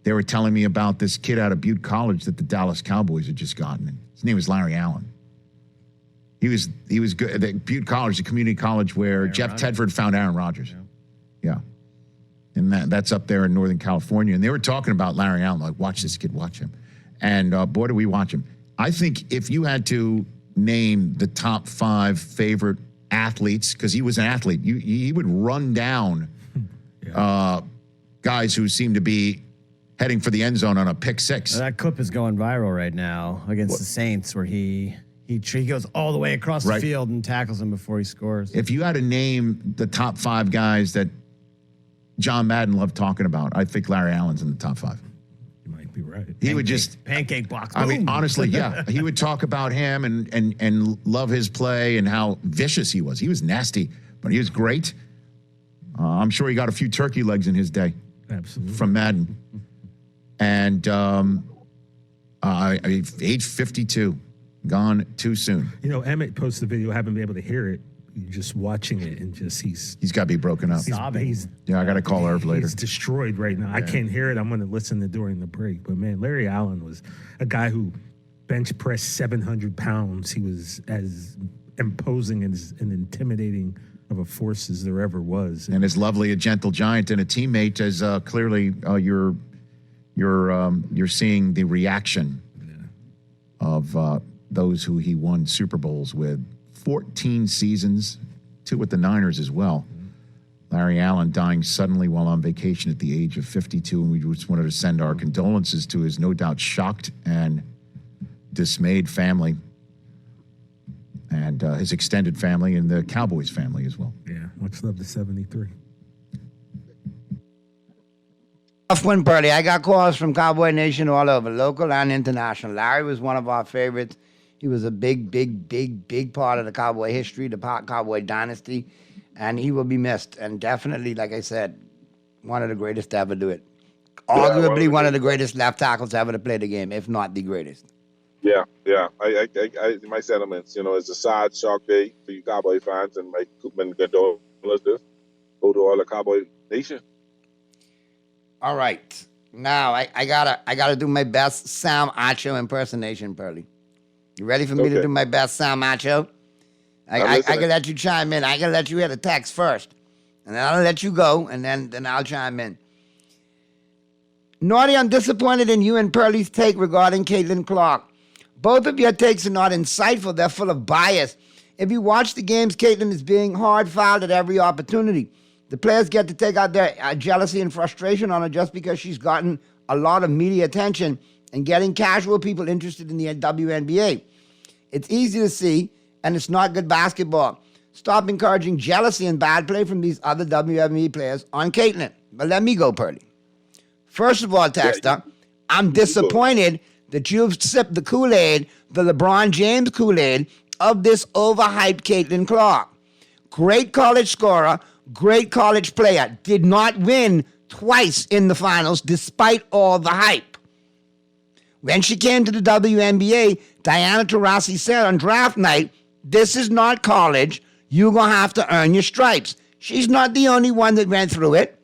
they were telling me about this kid out of Butte College that the Dallas Cowboys had just gotten. His name was Larry Allen. He was good at Butte College, the community college where Jeff Tedford found Aaron Rodgers. Yeah. And that's up there in Northern California. And they were talking about Larry Allen, like, watch this kid, watch him. And boy, do we watch him. I think if you had to name the top 5 favorite athletes, because he was an athlete, he would run down guys who seem to be heading for the end zone on a pick 6. That clip is going viral right now against the Saints, where he goes all the way across the field and tackles him before he scores. If you had to name the top 5 guys that John Madden loved talking about, I think Larry Allen's in the top 5. You might be right. He would just pancake box. I mean, honestly, yeah. He would talk about him and love his play and how vicious he was. He was nasty, but he was great. I'm sure he got a few turkey legs in his day. Absolutely. From Madden. And age 52, gone too soon. Emmett posted a video. I haven't been able to hear it. You're just watching it and he's got to be broken up. Yeah, I got to call Irv later. He's destroyed right now. Yeah. I can't hear it. I'm going to listen to during the break. But man, Larry Allen was a guy who bench pressed 700 pounds. He was as imposing and intimidating of a force as there ever was. And as lovely a gentle giant and a teammate as clearly you're seeing the reaction of those who he won Super Bowls with. 14 seasons, 2 with the Niners as well. Larry Allen dying suddenly while on vacation at the age of 52, and we just wanted to send our condolences to his no doubt shocked and dismayed family and his extended family and the Cowboys family as well. Yeah, much love to 73. Tough one, Purdy. I got calls from Cowboy Nation all over, local and international. Larry was one of our favorites. He was a big part of the Cowboy history, the Cowboy dynasty, and he will be missed. And definitely, like I said, one of the greatest to ever do it. Arguably one of the greatest left tackles ever to play the game, if not the greatest. Yeah. I my sentiments, it's a sad, shock day for you Cowboy fans, and my Koopman condolences go to all the Cowboy Nation. All right, now I gotta do my best Sam Acho impersonation, Pearly. You ready for me to do my best Sam Acho? I can let you chime in. I can let you hear the text first, and then I'll let you go, and then I'll chime in. Naughty, I'm disappointed in you and Pearly's take regarding Caitlin Clark. Both of your takes are not insightful. They're full of bias. If you watch the games, Caitlin is being hard-fouled at every opportunity. The players get to take out their jealousy and frustration on her just because she's gotten a lot of media attention and getting casual people interested in the WNBA. It's easy to see, and it's not good basketball. Stop encouraging jealousy and bad play from these other WNBA players on Caitlin. But let me go, Purdy. First of all, Texter, I'm disappointed that you've sipped the Kool-Aid, the LeBron James Kool-Aid, of this overhyped Caitlin Clark. Great college scorer, great college player. Did not win twice in the finals despite all the hype. When she came to the WNBA, Diana Taurasi said on draft night, this is not college. You're going to have to earn your stripes. She's not the only one that went through it.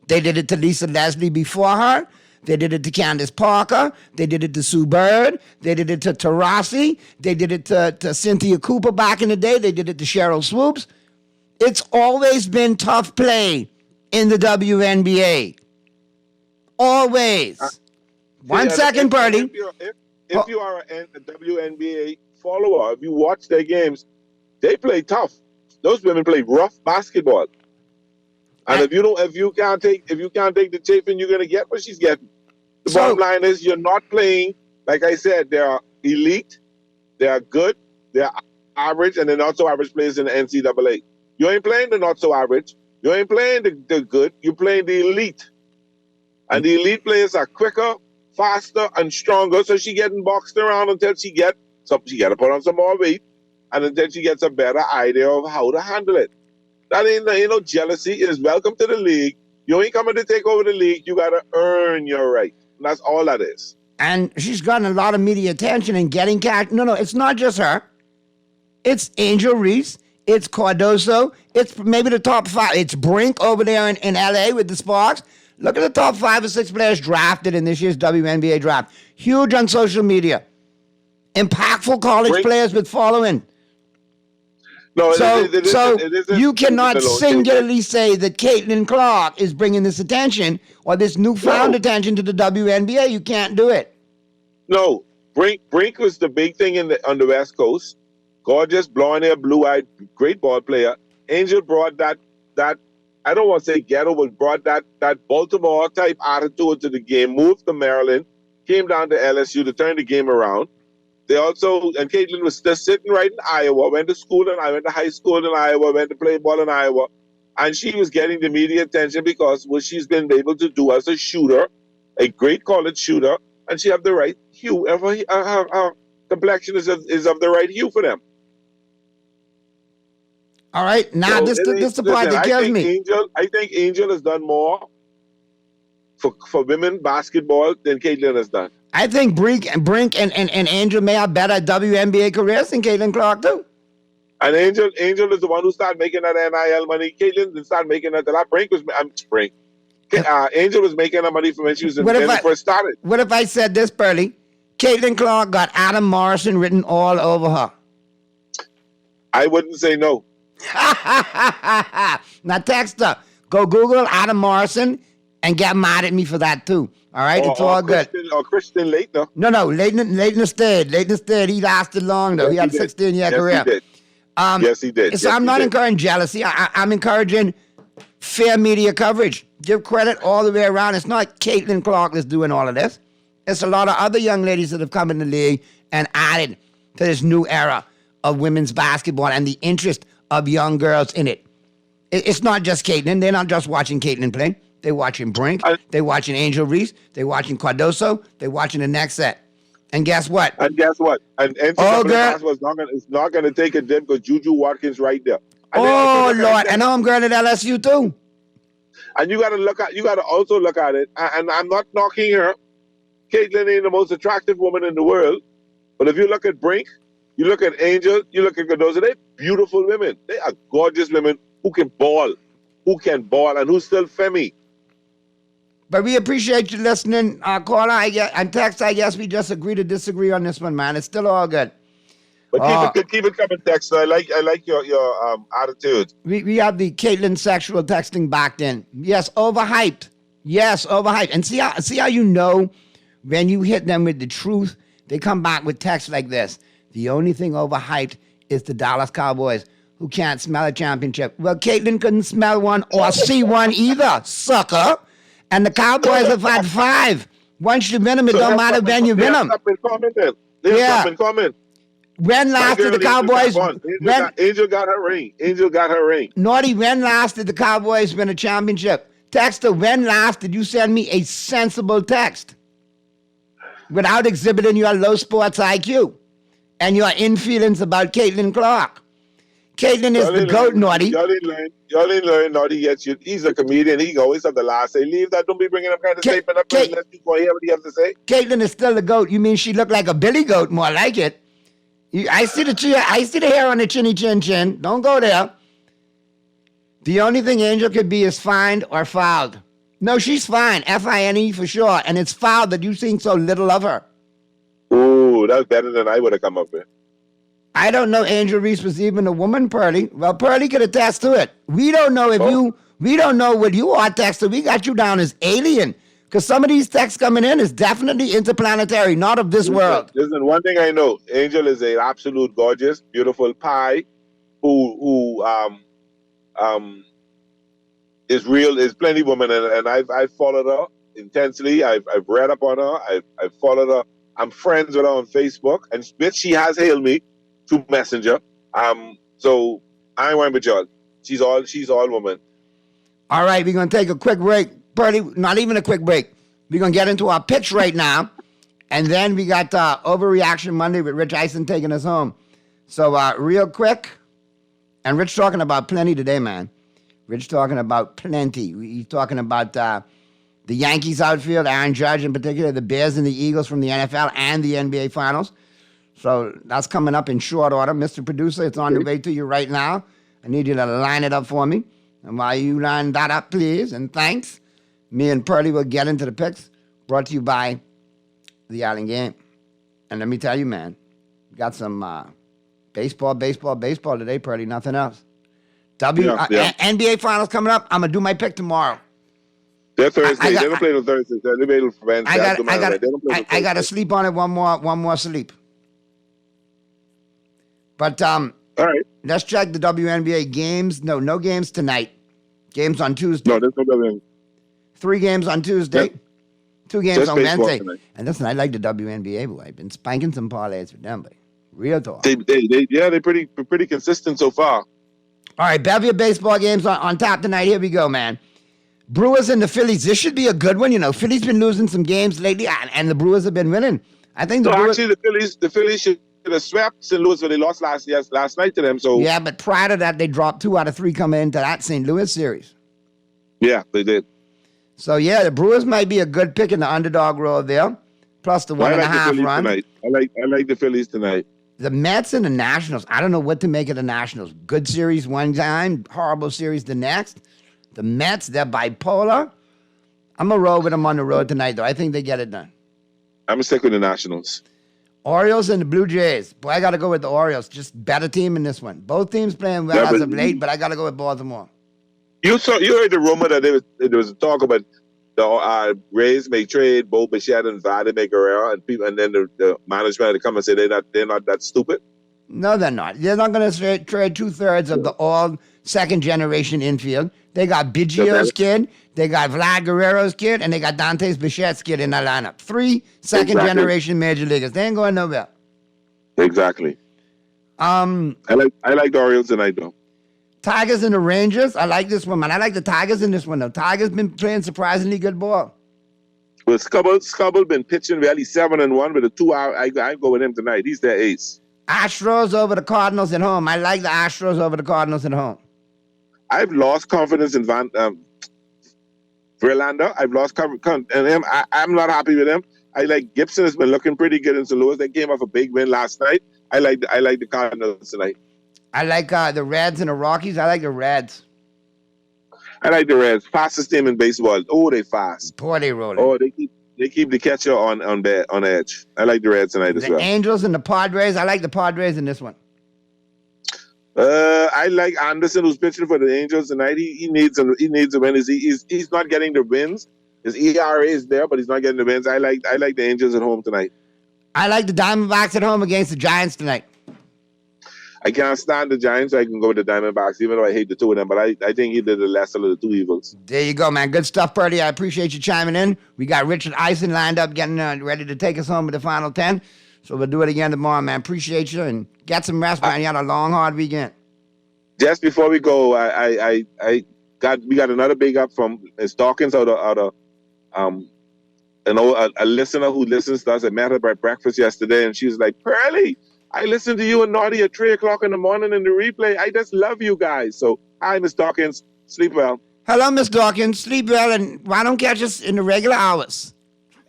They did it to Lisa Leslie before her. They did it to Candace Parker. They did it to Sue Bird. They did it to Taurasi. They did it to Cynthia Cooper back in the day. They did it to Cheryl Swoops. It's always been tough play in the WNBA. Always. 1 second, Birdie. if you are a WNBA follower, if you watch their games, they play tough. Those women play rough basketball. And if you can't take the chafing, you're gonna get what she's getting. The bottom line is you're not playing, like I said, they are elite, they are good, they're average, and they're not so average players in the NCAA. You ain't playing the not so average, you ain't playing the good, you're playing the elite. And the elite players are quicker, faster, and stronger, so she getting boxed around until she gotta put on some more weight, and until she gets a better idea of how to handle it. That ain't no jealousy. It is welcome to the league. You ain't coming to take over the league. You got to earn your right. And that's all that is. And she's gotten a lot of media attention and getting cash. No, it's not just her. It's Angel Reese. It's Cardoso. It's maybe the top 5. It's Brink over there in L.A. with the Sparks. Look at the top 5 or 6 players drafted in this year's WNBA draft. Huge on social media. Impactful college players with following. No, so it isn't, you cannot singularly say that Caitlin Clark is bringing this attention or this newfound attention to the WNBA. You can't do it. No, Brink was the big thing on the West Coast. Gorgeous, blonde-haired, blue-eyed, great ball player. Angel brought that I don't want to say ghetto, but brought that Baltimore-type attitude to the game, moved to Maryland, came down to LSU to turn the game around. And Caitlin was just sitting right in Iowa, went to school and I went to high school in Iowa, went to play ball in Iowa. And she was getting the media attention because what she's been able to do as a shooter, a great college shooter, and she have the right hue. Her complexion is of the right hue for them. All right, now this is the part that kills me. I think Angel has done more for women basketball than Caitlin has done. I think Brink and Angel may have better WNBA careers than Caitlin Clark too. And Angel is the one who started making that NIL money. Caitlin didn't start making that. Angel was making that money from when she was first started. What if I said this, Pearly? Caitlin Clark got Adam Morrison written all over her. I wouldn't say no. Now text her. Go Google Adam Morrison and get mad at me for that too. All right, it's all good. Or Christian Laettner. No, Laettner stayed. Laettner stayed. He lasted long though. He had a 16-year career. He did. Yes, he did. So I'm not encouraging jealousy. I'm encouraging fair media coverage. Give credit all the way around. It's not Caitlin Clark that's doing all of this. It's a lot of other young ladies that have come in the league and added to this new era of women's basketball and the interest of young girls in it. It's not just Caitlin. They're not just watching Caitlin play. They're watching Brink. They're watching Angel Reese. They're watching Cardoso. They're watching the next set. And guess what? And NCAA is not going to take a dip because Juju Watkins right there. Oh Lord! And I'm girl at LSU too. And you got to also look at it. And I'm not knocking her. Caitlin ain't the most attractive woman in the world. But if you look at Brink, you look at Angel, you look at Cardoso, they're beautiful women. They are gorgeous women who can ball, and who's still femi. But we appreciate you listening, caller. And text, I guess we just agree to disagree on this one, man. It's still all good. But keep it coming, text. I like your attitude. We have the Caitlin sexual texting backed in. Yes, overhyped. And see how you know when you hit them with the truth, they come back with text like this. The only thing overhyped is the Dallas Cowboys, who can't smell a championship. Well, Caitlin couldn't smell one or see one either, sucker. And the Cowboys have had 5. Once you win them, it don't matter when you win them. There's something coming. When last did the Cowboys... Angel got her ring. Naughty, when last did the Cowboys win a championship? Texter, when last did you send me a sensible text? Without exhibiting your low sports IQ and your in-feelings about Caitlin Clark. Caitlin is the GOAT, Naughty. Y'all didn't learn Naughty yet. He's a comedian. He always have the last say. Leave that. Don't be bringing up kind of statement up unless people hear what he has to say. Caitlin is still the GOAT. You mean she looked like a Billy Goat? More like it. I see the hair on the chinny chin. Don't go there. The only thing Angel could be is fined or fouled. No, she's fine. F-I-N-E for sure. And it's foul that you think so little of her. Ooh, that's better than I would have come up with. I don't know Angel Reese was even a woman, Pearly. Well, Pearly could attest to it. We don't know we don't know what you are, Texter. We got you down as alien. Because some of these texts coming in is definitely interplanetary, not of this world. Listen, one thing I know, Angel is an absolute gorgeous, beautiful pie who is real, is plenty woman, and I've followed her intensely. I've read up on her. I've followed her. I'm friends with her on Facebook, and she has hailed me through Messenger. So I ain't worrying with y'all. She's all woman. All right, we're gonna take a quick break. Purdy, not even a quick break. We're gonna get into our pitch right now, and then we got Overreaction Monday with Rich Eisen taking us home. So real quick, and Rich talking about plenty today, man. Rich talking about plenty. He's talking about the Yankees outfield, Aaron Judge in particular, the Bears and the Eagles from the NFL and the NBA Finals. So that's coming up in short order. Mr. Producer, it's on the way to you right now. I need you to line it up for me. And while you line that up, please, and thanks, me and Purdy will get into the picks, brought to you by the Island Game. And let me tell you, man, we got some baseball today, Purdy, nothing else. NBA Finals coming up. I'm going to do my pick tomorrow. They're Thursday. They don't play on Thursday. They play on Wednesday. I got to sleep on it one more sleep. But all right. Let's check the WNBA games. No games tonight. Games on Tuesday. No, there's no WNBA. 3 games on Tuesday. Yep. 2 games Just on baseball Wednesday. tonight. And listen, I like the WNBA, boy. I've been spanking some parlays with them, but real talk. They're pretty consistent so far. All right, bevy of baseball games on top tonight. Here we go, man. Brewers and the Phillies. This should be a good one. You know, Phillies been losing some games lately, and the Brewers have been winning. I think actually the Phillies should have swept St. Louis, but they lost last night to them. So yeah, but prior to that, they dropped 2 out of 3 coming into that St. Louis series. Yeah, they did. So yeah, the Brewers might be a good pick in the underdog role there, plus the 1.5 run. Tonight. I like the Phillies tonight. The Mets and the Nationals. I don't know what to make of the Nationals. Good series one time, horrible series the next. The Mets, they're bipolar. I'm going to roll with them on the road tonight, though. I think they get it done. I'm going to stick with the Nationals. Orioles and the Blue Jays. Boy, I got to go with the Orioles. Just better team in this one. Both teams playing well as of late, but I got to go with Baltimore. You heard the rumor that there was talk about the Rays may trade Bo Bichette and Vladimir Guerrero, and then the management had come and say they're not that stupid. No, they're not. They're not going to trade 2/3 of the all second-generation infield. They got Biggio's kid, they got Vlad Guerrero's kid, and they got Dantes Bichette's kid in that lineup. 3 second-generation major leaguers. They ain't going nowhere. Exactly. I like the Orioles tonight, though. Tigers and the Rangers. I like this one, man. I like the Tigers in this one, though. Tigers been playing surprisingly good ball. Well, Scubble been pitching well. He's 7-1 with a 2-hour. I go with him tonight. He's their ace. Astros over the Cardinals at home. I like the Astros over the Cardinals at home. I've lost confidence in Verlander. I've lost confidence in him. I'm not happy with him. I like Gibson has been looking pretty good in St. Louis. They came off a big win last night. I like the Cardinals tonight. I like the Reds and the Rockies. I like the Reds. I like the Reds. Fastest team in baseball. Oh, they fast. Boy, they rolling. Oh, they keep the catcher on edge. I like the Reds tonight as well. The Angels and the Padres. I like the Padres in this one. I like Anderson, who's pitching for the Angels tonight. He needs a win. He's not getting the wins. His ERA is there, but he's not getting the wins. I like the Angels at home tonight. I like the Diamondbacks at home against the Giants tonight. I can't stand the Giants, so I can go with the Diamondbacks, even though I hate the 2 of them. But I think he did the lesser of the 2 evils. There you go, man. Good stuff, Purdy. I appreciate you chiming in. We got Richard Eisen lined up, getting ready to take us home with the final 10. So we'll do it again tomorrow, man. Appreciate you, and get some rest, man. You had a long, hard weekend. Just before we go, we got another big up from Ms. Dawkins out of a listener who listens to us. I met her at breakfast yesterday, and she was like, Pearly, I listened to you and Naughty at 3 o'clock in the morning in the replay. I just love you guys. So, hi, Miss Dawkins. Sleep well. Hello, Miss Dawkins. Sleep well, and why don't catch us in the regular hours?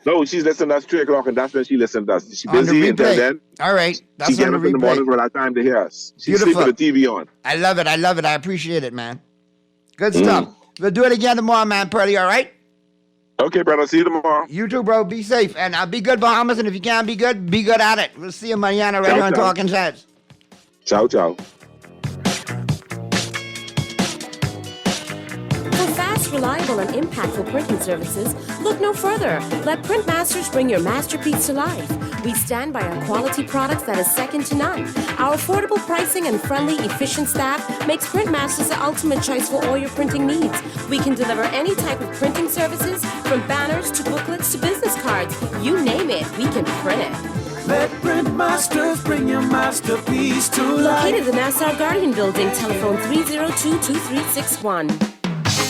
No, she's listening to us 3 o'clock, and that's when she listens to us. She's busy until then. All right. That's she gets up in the morning for that time to hear us. She's sleeping with the TV on. I love it. I appreciate it, man. Good stuff. We'll do it again tomorrow, man, Pearly, all right? Okay, brother. See you tomorrow. You too, bro. Be safe. And be good, Bahamas. And if you can't be good at it. We'll see you mañana right here on Talking Heads. Ciao, ciao. For fast reliable and impactful printing services, look no further. Let Printmasters bring your masterpiece to life. We stand by our quality products that is second to none. Our affordable pricing and friendly, efficient staff makes Printmasters the ultimate choice for all your printing needs. We can deliver any type of printing services, from banners to booklets to business cards. You name it, we can print it. Let Printmasters bring your masterpiece to life. Located in the Nassau Guardian Building, telephone 302-2361.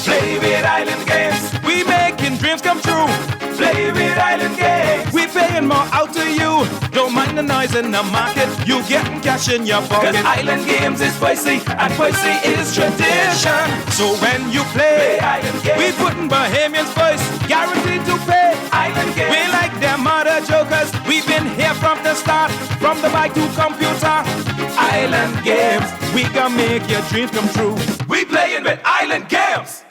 Play with Island Games. We making dreams come true. Play with Island Games. We paying more out to you. Don't mind the noise in the market. You getting cash in your pocket. 'Cause Island Games is spicy and spicy is tradition. So when you play Island Games, we putting Bahamians first. Guaranteed to pay. Island Games. We like them other jokers. We've been here from the start. From the bike to computer. Island Games. We gonna make your dreams come true. We playing with Island Games.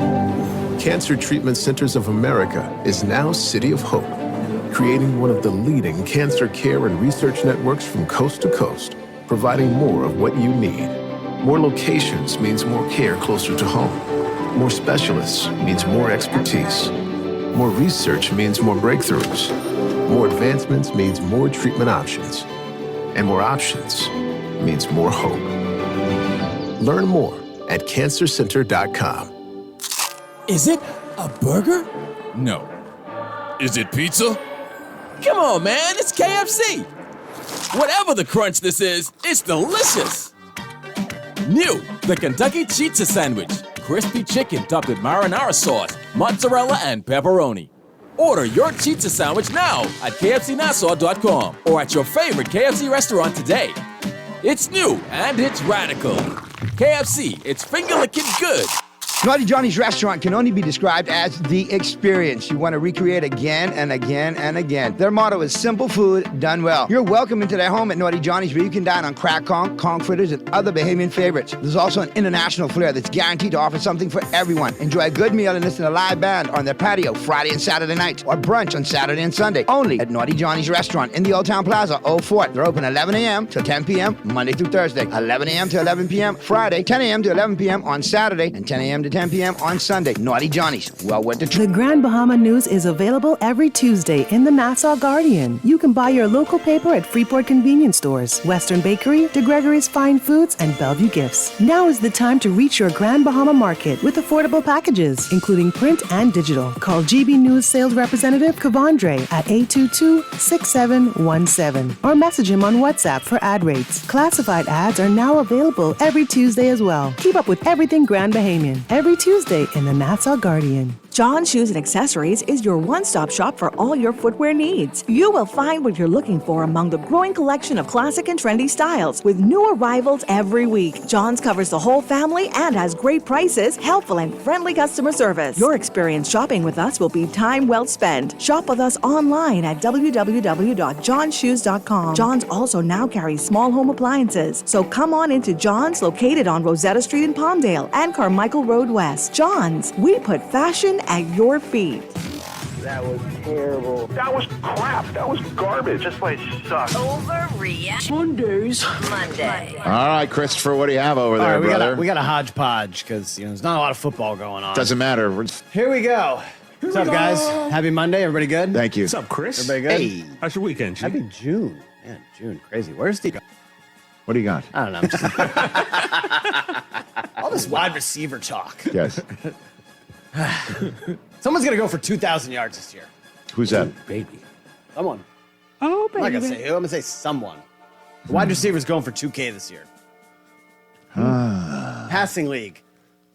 Cancer Treatment Centers of America is now City of Hope, creating one of the leading cancer care and research networks from coast to coast, providing more of what you need. More locations means more care closer to home. More specialists means more expertise. More research means more breakthroughs. More advancements means more treatment options. And more options means more hope. Learn more at cancercenter.com. Is it a burger? No. Is it pizza? Come on, man, it's KFC. Whatever the crunch this is, it's delicious. New, the Kentucky Chizza Sandwich. Crispy chicken topped with marinara sauce, mozzarella, and pepperoni. Order your Chizza Sandwich now at kfcnassau.com or at your favorite KFC restaurant today. It's new and it's radical. KFC, it's finger-licking good. Naughty Johnny's restaurant can only be described as the experience you want to recreate again and again and again. Their motto is simple food done well. You're welcome into their home at Naughty Johnny's, where you can dine on crack conch fritters, and other Bahamian favorites. There's also an international flair that's guaranteed to offer something for everyone. Enjoy a good meal and listen to a live band on their patio Friday and Saturday nights, or brunch on Saturday and Sunday, only at Naughty Johnny's restaurant in the Old Town Plaza, Old Fort. They're open 11 a.m. till 10 p.m. Monday through Thursday, 11 a.m. to 11 p.m. Friday, 10 a.m. to 11 p.m. on Saturday, and 10 a.m. to 10 p.m. on Sunday. Naughty Johnny's. Well worth the trip. The Grand Bahama News is available every Tuesday in the Nassau Guardian. You can buy your local paper at Freeport convenience stores, Western Bakery, DeGregory's Fine Foods, and Bellevue Gifts. Now is the time to reach your Grand Bahama market with affordable packages, including print and digital. Call GB News sales representative Kavandre at 822-6717 or message him on WhatsApp for ad rates. Classified ads are now available every Tuesday as well. Keep up with everything Grand Bahamian every Tuesday in the Nassau Guardian. John Shoes and Accessories is your one-stop shop for all your footwear needs. You will find what you're looking for among the growing collection of classic and trendy styles with new arrivals every week. John's covers the whole family and has great prices, helpful and friendly customer service. Your experience shopping with us will be time well spent. Shop with us online at www.johnshoes.com. John's also now carries small home appliances, so come on into John's, located on Rosetta Street in Palmdale and Carmichael Road West. John's, we put fashion at your feet. That was terrible. That was crap. That was garbage. This place sucks. Overreact. Monday. All right, Christopher, what do you have over there, brother? We got a hodgepodge because there's not a lot of football going on. Doesn't matter. Here we go. What's up, guys? Happy Monday. Everybody good? Thank you. What's up, Chris? Everybody good? Hey. How's your weekend, G? Happy June. Man, June. Crazy. Where's Steve? What do you got? I don't know. All this wide receiver talk. Yes. Someone's going to go for 2,000 yards this year. Who's that? Baby. Someone. Oh, baby. I'm not going to say who. I'm going to say someone. The wide receiver's going for 2K this year. Passing league.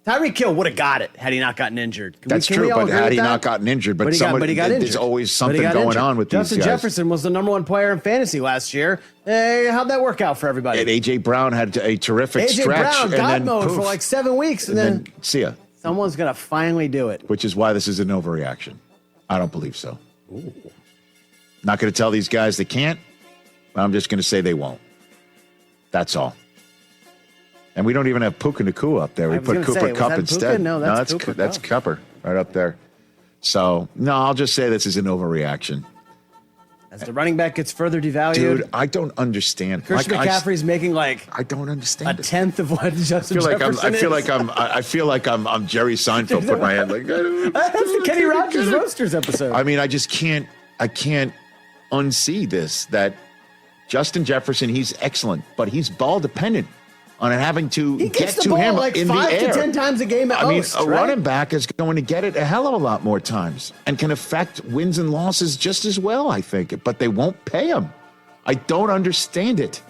Tyreek Hill would have got it had he not gotten injured. That's true, but had he not gotten injured, but he got injured. There's always something going on with these guys. Justin Jefferson was the number one player in fantasy last year. Hey, how'd that work out for everybody? And A.J. Brown had a terrific stretch. A.J. Brown, God then mode poof, for like 7 weeks, and then see ya. Someone's going to finally do it. Which is why this is an overreaction. I don't believe so. Ooh. Not going to tell these guys they can't. I'm just going to say they won't. That's all. And we don't even have Puka Nacua up there. We put Cooper Kupp instead. Puka? No, that's Cooper that's Cupper right up there. So, no, I'll just say this is an overreaction. As the running back gets further devalued. Dude, I don't understand. Christian McCaffrey's making like I don't understand a tenth of what Justin I Jefferson feel is. I feel like I'm Jerry Seinfeld. Put my hand like That's the Kenny Rogers Roasters episode. I mean, I can't unsee this. That Justin Jefferson, he's excellent, but he's ball dependent on having to He get gets the to ball him like in 5 the air. to 10 times a game at most. I mean, a right? running back is going to get it a hell of a lot more times and can affect wins and losses just as well, I think. But they won't pay him. I don't understand it.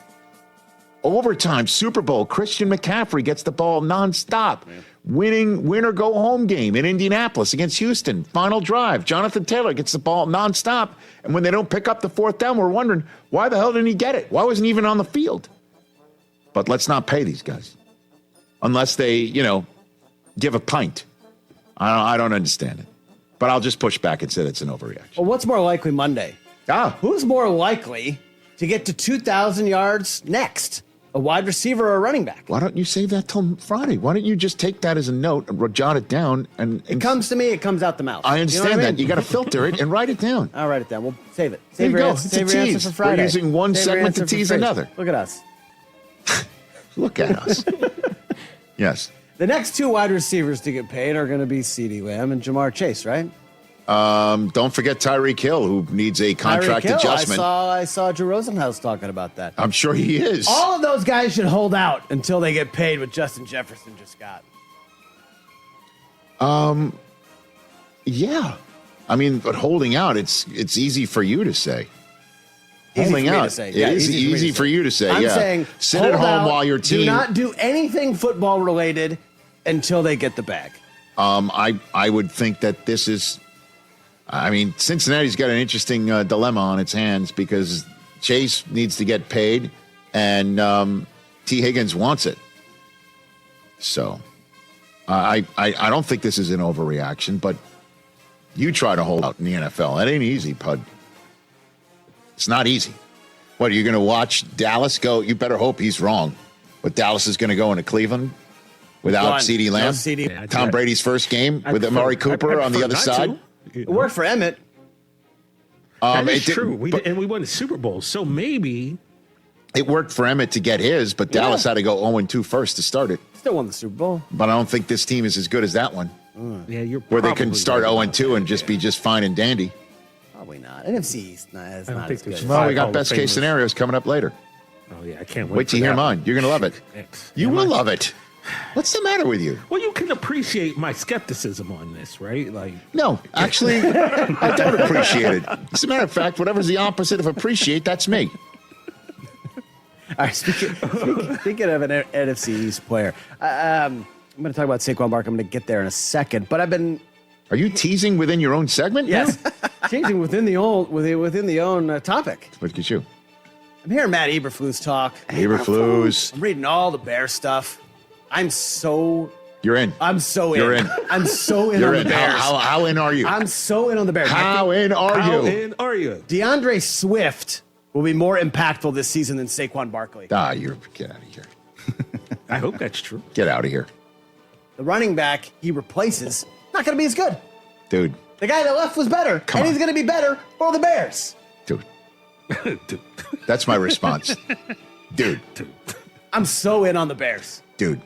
Overtime, Super Bowl, Christian McCaffrey gets the ball nonstop. Win or go home game in Indianapolis against Houston. Final drive, Jonathan Taylor gets the ball nonstop. And when they don't pick up the fourth down, we're wondering, why the hell didn't he get it? Why wasn't he even on the field? But let's not pay these guys. Unless they, give a pint. I don't understand it. But I'll just push back and say it's an overreaction. Well, what's more likely Monday? Who's more likely to get to 2,000 yards next? A wide receiver or a running back? Why don't you save that till Friday? Why don't you just take that as a note and jot it down? And it comes to me, it comes out the mouth. I understand You know what I that. mean? You got to filter it and write it down. I'll write it down. We'll save it. There Save you your go. answer, It's save a your answer tease. for Friday. We're using one Save your segment to answer for tease Friday. another. Look at us. Look at us. Yes. The next two wide receivers to get paid are going to be CeeDee Lamb and Jamar Chase, right? Don't forget Tyreek Hill, who needs a contract Tyreek Hill. adjustment. I saw Drew Rosenhaus talking about that. I'm sure he is. All of those guys should hold out until they get paid what Justin Jefferson just got. Yeah. I mean, but holding out, it's easy for you to say. Easy Holding for me out, to say. it Yeah, is easy for you to say. I'm yeah. saying Sit at hold home out, while your team. do not do anything football related until they get the bag. I would think that this is. I mean, Cincinnati's got an interesting dilemma on its hands because Chase needs to get paid, and T. Higgins wants it. So, I don't think this is an overreaction, but you try to hold out in the NFL. That ain't easy, Pud. It's not easy. What, are you going to watch Dallas go? You better hope he's wrong. But Dallas is going to go into Cleveland without Done. CeeDee Lamb? No CeeDee. Yeah, Tom Brady's first game with Amari Cooper on the other side? It worked for Emmett. That is it did- true. We won the Super Bowl, so maybe It worked for Emmett to get his, but Dallas had to go 0-2 first to start it. Still won the Super Bowl. But I don't think this team is as good as that one, yeah, you're where they can probably start right 0-2 and just be just fine and dandy. Probably not. NFC East is I don't not think as there's good. Well, we Hall got of best case Famers. scenarios coming up later. Oh yeah, I can't wait. Wait till for you hear that mine. one. You're going to love it. You will love it. What's the matter with you? Well, you can appreciate my skepticism on this, right? Like, No, actually, I don't appreciate it. As a matter of fact, whatever's the opposite of appreciate, that's me. All right, speaking of an NFC East player, I'm going to talk about Saquon Barkley. I'm going to get there in a second, but I've been. Are you teasing within your own segment? Yes, changing within the own topic. Look at you. I'm hearing Matt Eberflus talk. Eberflus. I'm reading all the Bear stuff. I'm so You're in. I'm so in. You're in. I'm so in You're on in. the Bears. How in are you? I'm so in on the Bears. How in are how you? in are you? DeAndre Swift will be more impactful this season than Saquon Barkley. Get out of here. I hope that's true. Get out of here. The running back he replaces not going to be as good. Dude. The guy that left was better, Come and on. he's going to be better for the Bears. Dude. That's my response. Dude. I'm so in on the Bears. Dude.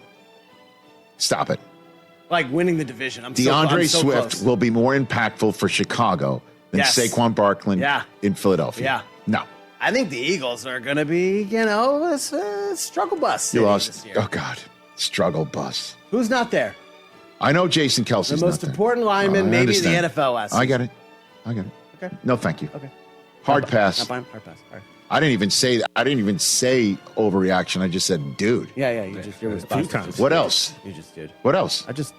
Stop it. Like winning the division. I'm DeAndre so Swift close. will be more impactful for Chicago than Yes. Saquon Barkley Yeah. in Philadelphia. Yeah. No. I think the Eagles are going to be, a struggle bus. You city lost. this year. Oh, God. Struggle bus. Who's not there? I know Jason Kelsey's The most not there. important lineman, I maybe in the understand. NFL last I season. get it. I get it. Okay. No, thank you. Okay. Hard pass. Not fine. Hard pass. All right. I didn't even say overreaction. I just said, dude. Yeah. You just your response. few times. What else? You just did. What else? I just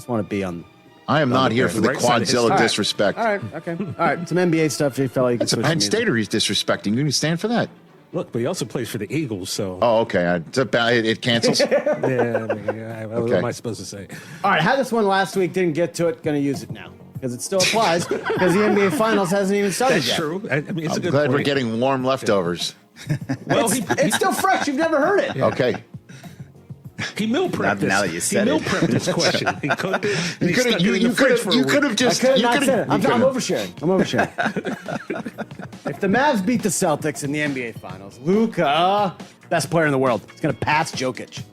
want to be on. I am not the here Bears. for the Right side of his- Quadzilla All right. disrespect. All right. Okay. All right. Some NBA stuff. You felt like you That's a could Penn switch music. Stater he's disrespecting. You can stand for that. Look, but he also plays for the Eagles, so Oh, okay. It cancels. yeah. I mean, what Okay. am I supposed to say? All right. Had this one last week. Didn't get to it. Going to use it now because it still applies because the NBA Finals hasn't even started That's yet. true. I mean, it's a I'm good glad point. we're getting warm leftovers. Well, It's still fresh. You've never heard it. Okay. He meal prepped Now this. that you said he meal it. prepped this question. He cooked it. and You he stuck it in the could fridge for a you week. could have just. I could you not could've- said it. I'm you could've- oversharing. I'm oversharing. If the Mavs beat the Celtics in the NBA Finals, Luka, best player in the world, is going to pass Jokic.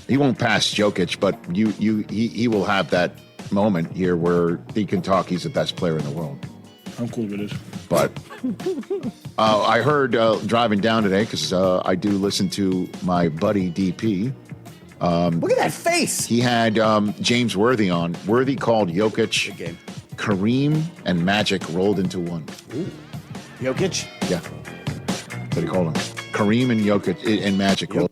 He won't pass Jokic, but he will have that moment here where he can talk. He's the best player in the world. I'm cool with this. But I heard driving down today because I do listen to my buddy DP. Look at that face. He had James Worthy on. Worthy called Jokic, Kareem, and Magic rolled into one. Ooh. Jokic? Yeah. That's what he called him. Kareem and Jokic and Magic rolled.